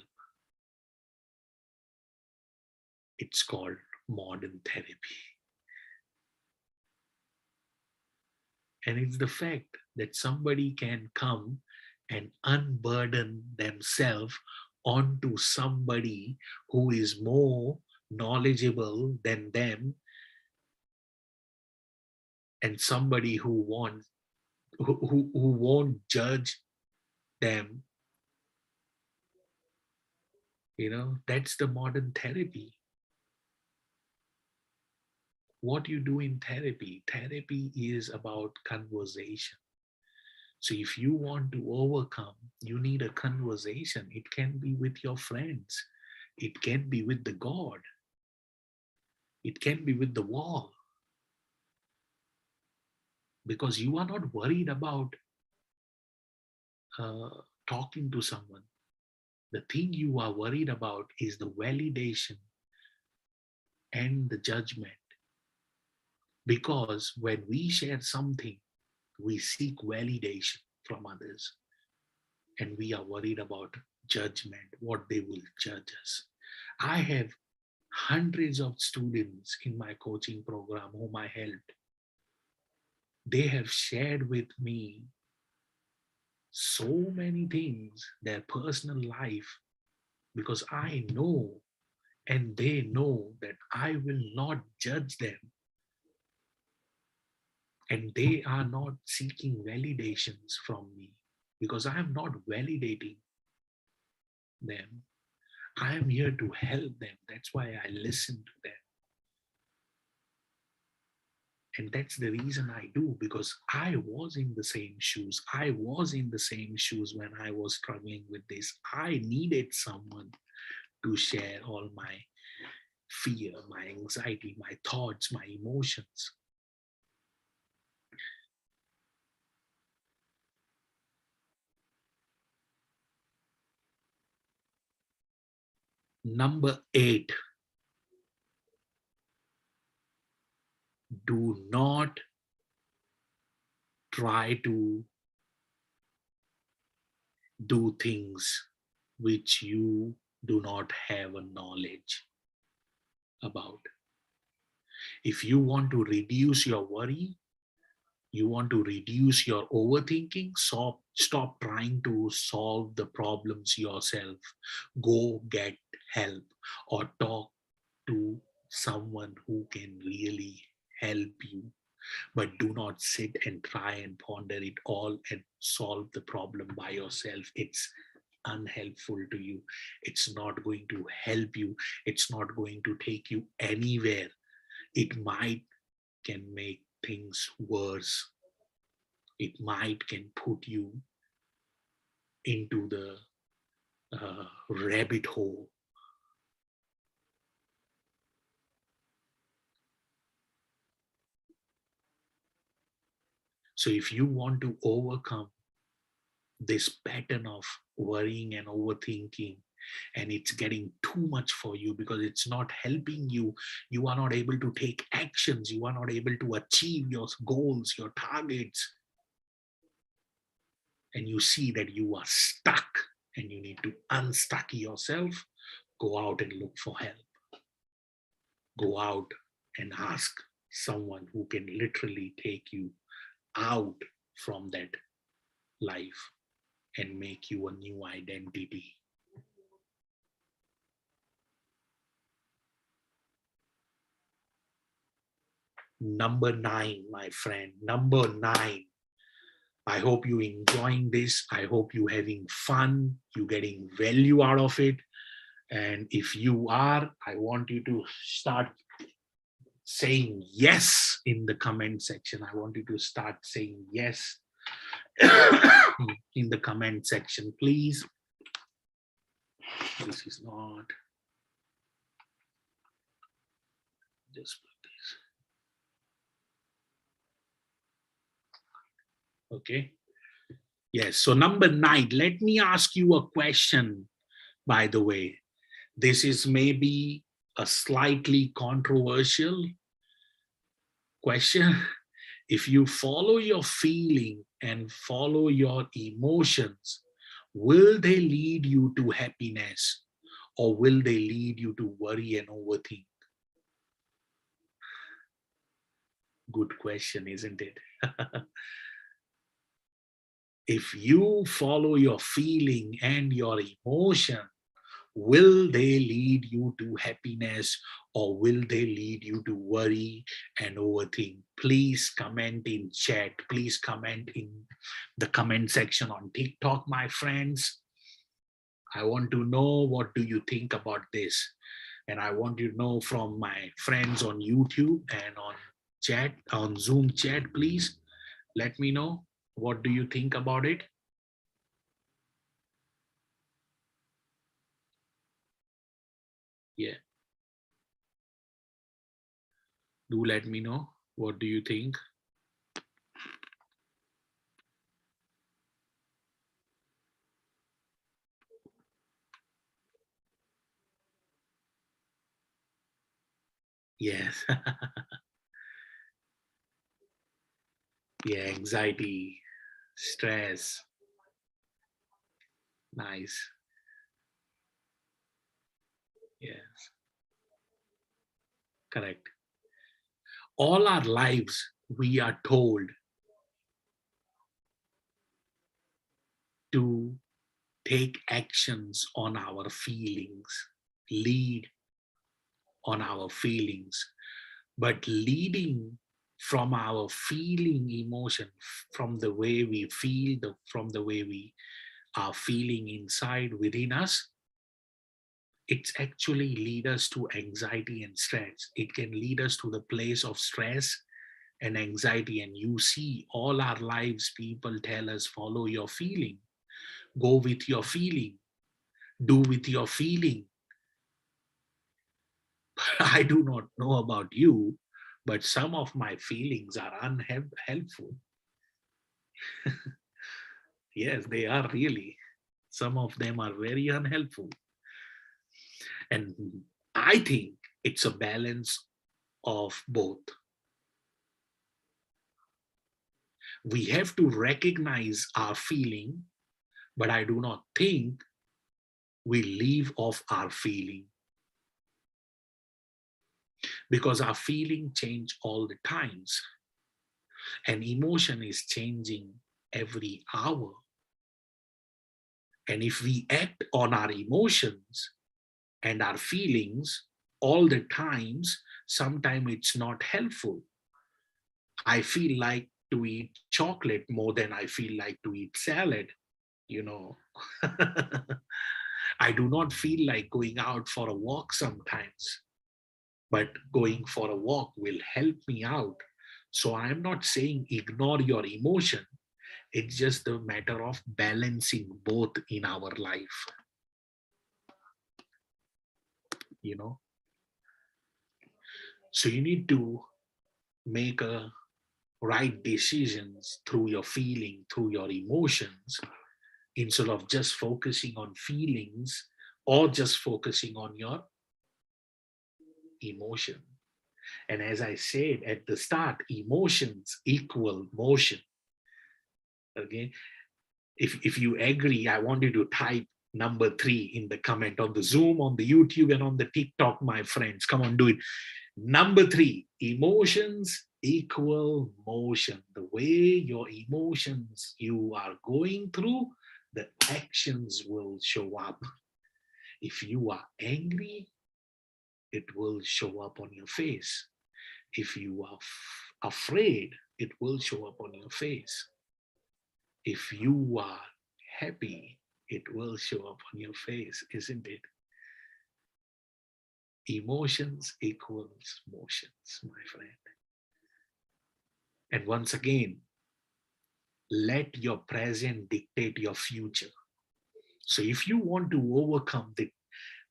It's called modern therapy. And it's the fact that somebody can come and unburden themselves onto somebody who is more knowledgeable than them, and somebody who won't judge them. That's the modern therapy. What you do in therapy is about conversation. So if you want to overcome, you need a conversation. It can be with your friends. It can be with the God. It can be with the wall. Because you are not worried about talking to someone. The thing you are worried about is the validation and the judgment. Because when we share something, we seek validation from others. And we are worried about judgment, what they will judge us. I have hundreds of students in my coaching program whom I helped. They have shared with me so many things, their personal life, because I know and they know that I will not judge them. And they are not seeking validations from me, because I am not validating them. I am here to help them. That's why I listen to them. And that's the reason I do, because I was in the same shoes. I was in the same shoes when I was struggling with this. I needed someone to share all my fear, my anxiety, my thoughts, my emotions. Number 8, do not try to do things which you do not have a knowledge about. If you want to reduce your worry, you want to reduce your overthinking, stop trying to solve the problems yourself. Go get help or talk to someone who can really help you. But do not sit and try and ponder it all and solve the problem by yourself. It's unhelpful to you. It's not going to help you. It's not going to take you anywhere. It might can make things worse. It might can put you into the rabbit hole. So if you want to overcome this pattern of worrying and overthinking, and it's getting too much for you because it's not helping you, you are not able to take actions, you are not able to achieve your goals, your targets, and you see that you are stuck and you need to unstuck yourself, go out and look for help. Go out and ask someone who can literally take you out from that life and make you a new identity. Number 9, my friend, number 9. I hope you enjoying this. I hope you having fun, you getting value out of it. And if you are, I want you to start saying yes in the comment section. I want you to start saying yes in the comment section, please. This is not just put this. Okay. Yes. So number 9, let me ask you a question, by the way. This is maybe a slightly controversial question. If you follow your feeling and follow your emotions, will they lead you to happiness or will they lead you to worry and overthink? Good question, isn't it? If you follow your feeling and your emotion, will they lead you to happiness or will they lead you to worry and overthink? Please comment in chat. Please comment in the comment section on TikTok, my friends. I want to know, what do you think about this? And I want you to know from my friends on YouTube and on chat, on Zoom chat, please let me know. What do you think about it? Yeah. Do let me know. What do you think? Yes. Yeah, anxiety, stress. Nice. Yes, correct. All our lives, we are told to take actions on our feelings, lead on our feelings. But leading from our feeling emotion, from the way we feel, from the way we are feeling inside within us, it's actually lead us to anxiety and stress. It can lead us to the place of stress and anxiety. And you see, all our lives, people tell us, follow your feeling, go with your feeling, do with your feeling. I do not know about you, but some of my feelings are unhelpful. Yes, they are really. Some of them are very unhelpful. And I think it's a balance of both. We have to recognize our feeling, but I do not think we leave off our feeling, because our feeling change all the times, and emotion is changing every hour. And if we act on our emotions and our feelings all the times, sometimes it's not helpful. I feel like to eat chocolate more than I feel like to eat salad, you know. I do not feel like going out for a walk sometimes, but going for a walk will help me out. So I'm not saying ignore your emotion. It's just a matter of balancing both in our life, you know. So you need to make a right decisions through your feeling, through your emotions, instead of just focusing on feelings or just focusing on your emotion. And as I said at the start, emotions equal motion. Okay. If you agree, I want you to type number 3 in the comment on the Zoom, on the YouTube, and on the TikTok, my friends. Come on, do it. Number 3, emotions equal motion. The way your emotions you are going through, the actions will show up. If you are angry, it will show up on your face. If you are afraid, it will show up on your face. If you are happy, it will show up on your face, isn't it? Emotions equals motions, my friend. And once again, let your present dictate your future. So if you want to overcome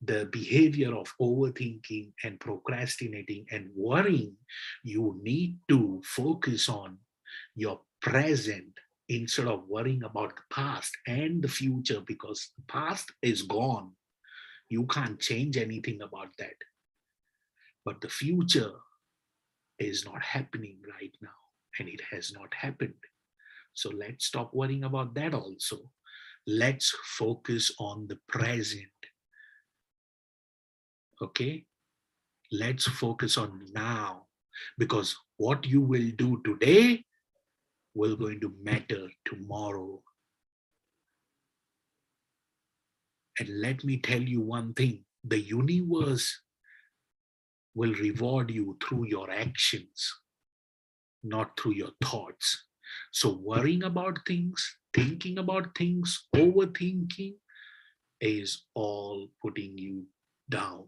the behavior of overthinking and procrastinating and worrying, you need to focus on your present instead of worrying about the past and the future, because the past is gone. You can't change anything about that. But the future is not happening right now, and it has not happened. So let's stop worrying about that also. Let's focus on the present. Okay? Let's focus on now, because what you will do today will going to matter tomorrow. And let me tell you one thing, the universe will reward you through your actions, not through your thoughts. So worrying about things, thinking about things, overthinking is all putting you down.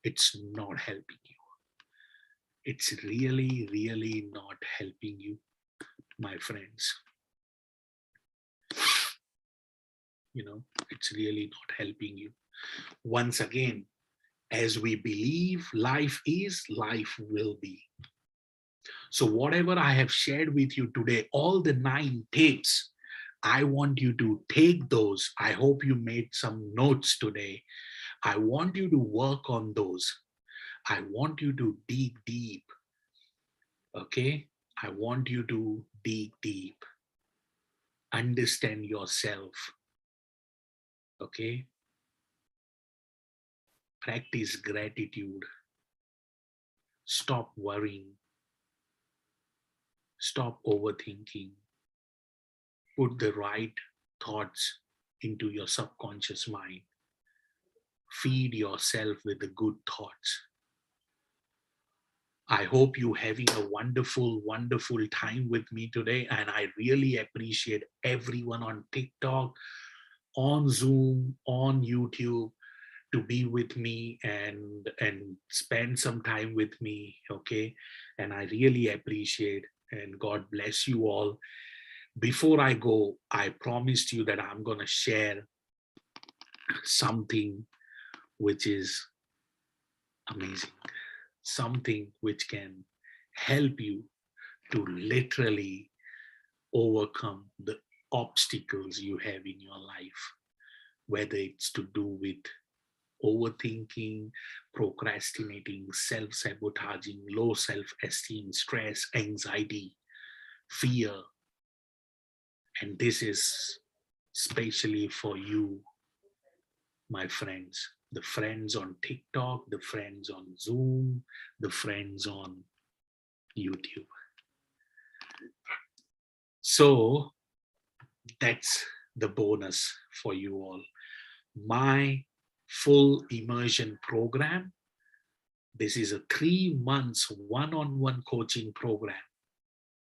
It's not helping you. It's really, really not helping you, my friends. You know, it's really not helping you. Once again, as we believe life is, life will be. So whatever I have shared with you today, all the 9 tips, I want you to take those. I hope you made some notes today. I want you to work on those. I want you to dig deep. Okay? I want you to dig deep. Understand yourself. Okay? Practice gratitude. Stop worrying. Stop overthinking. Put the right thoughts into your subconscious mind. Feed yourself with the good thoughts. I hope you're having a wonderful, wonderful time with me today. And I really appreciate everyone on TikTok, on Zoom, on YouTube to be with me and spend some time with me. Okay. And I really appreciate, and God bless you all. Before I go, I promised you that I'm going to share something which is amazing, something which can help you to literally overcome the obstacles you have in your life, whether it's to do with overthinking, procrastinating, self-sabotaging, low self-esteem, stress, anxiety, fear. And this is especially for you, my friends, the friends on TikTok, the friends on Zoom, the friends on YouTube. So that's the bonus for you all. My full immersion program, this is a 3 months one-on-one coaching program.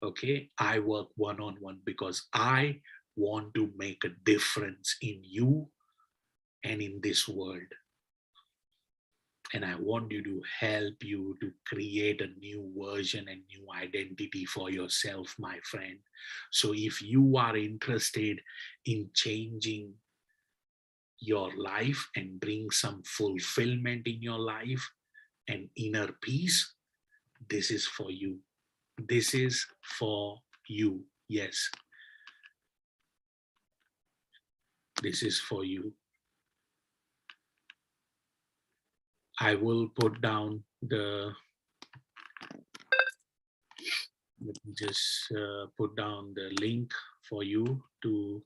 Okay, I work one-on-one because I want to make a difference in you and in this world. And I want you to help you to create a new version and new identity for yourself, my friend. So if you are interested in changing your life and bring some fulfillment in your life and inner peace, this is for you. This is for you. Yes. This is for you. I will put down the, let me just put down the link for you to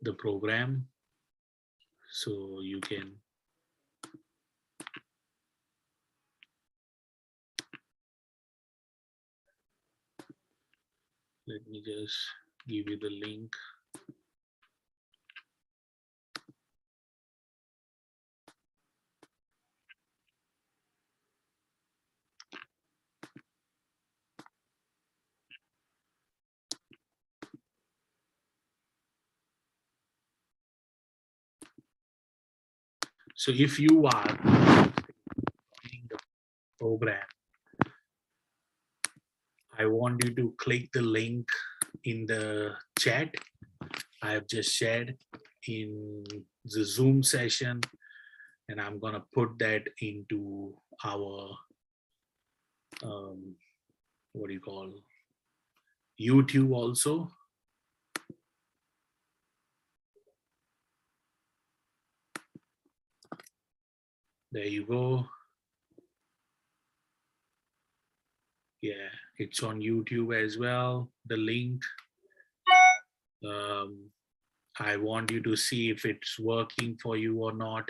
the program so you can let me just give you the link. So if you are joining the program, I want you to click the link in the chat I have just shared in the Zoom session, and I'm gonna put that into our what do you call, YouTube also. There you go. Yeah, it's on YouTube as well, the link. I want you to see if it's working for you or not.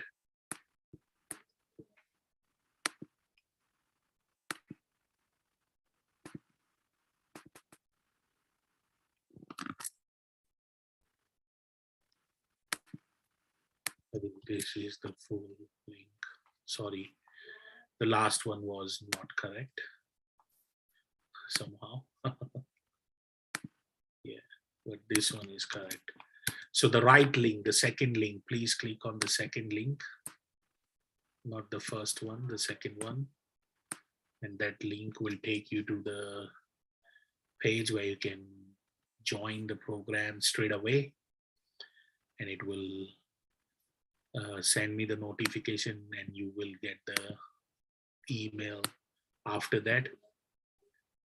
I think this is the full link. Sorry, the last one was not correct somehow. Yeah, but this one is correct. So the right link, the second link, please click on the second link, not the first one, the second one. And that link will take you to the page where you can join the program straight away. And it will send me the notification and you will get the email after that.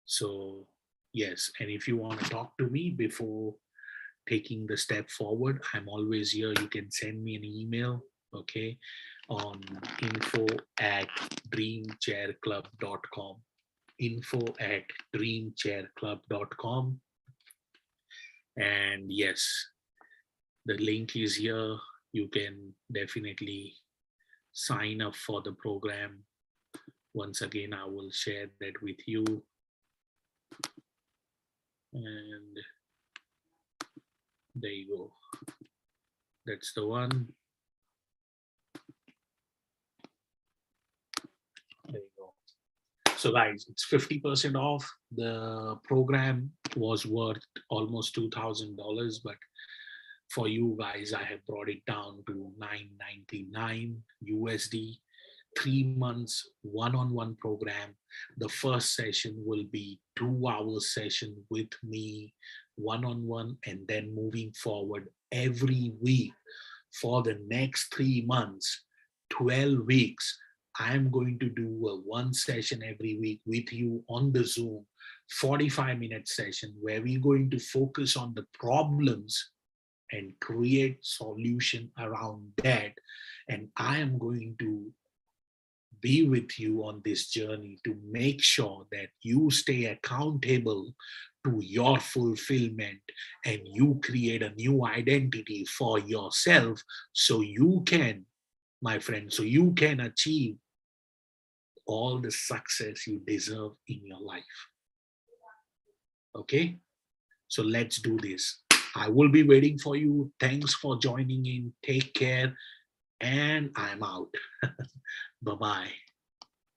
So yes, and if you want to talk to me before taking the step forward, I'm always here. You can send me an email, okay, on info@dreamchairclub.com, info@dreamchairclub.com. And yes, the link is here. You can definitely sign up for the program. Once again, I will share that with you. And there you go. That's the one. There you go. So guys, it's 50% off. The program was worth almost $2,000, but for you guys, I have brought it down to $9.99 USD. 3 months one-on-one program. The first session will be 2-hour session with me one-on-one, and then moving forward every week for the next 3 months, 12 weeks, I'm going to do a 1 session every week with you on the Zoom, 45-minute session where we're going to focus on the problems and create solution around that. And I am going to be with you on this journey to make sure that you stay accountable to your fulfillment and you create a new identity for yourself so you can, my friend, so you can achieve all the success you deserve in your life. Okay? So let's do this. I will be waiting for you. Thanks for joining in. Take care. And I'm out. Bye-bye.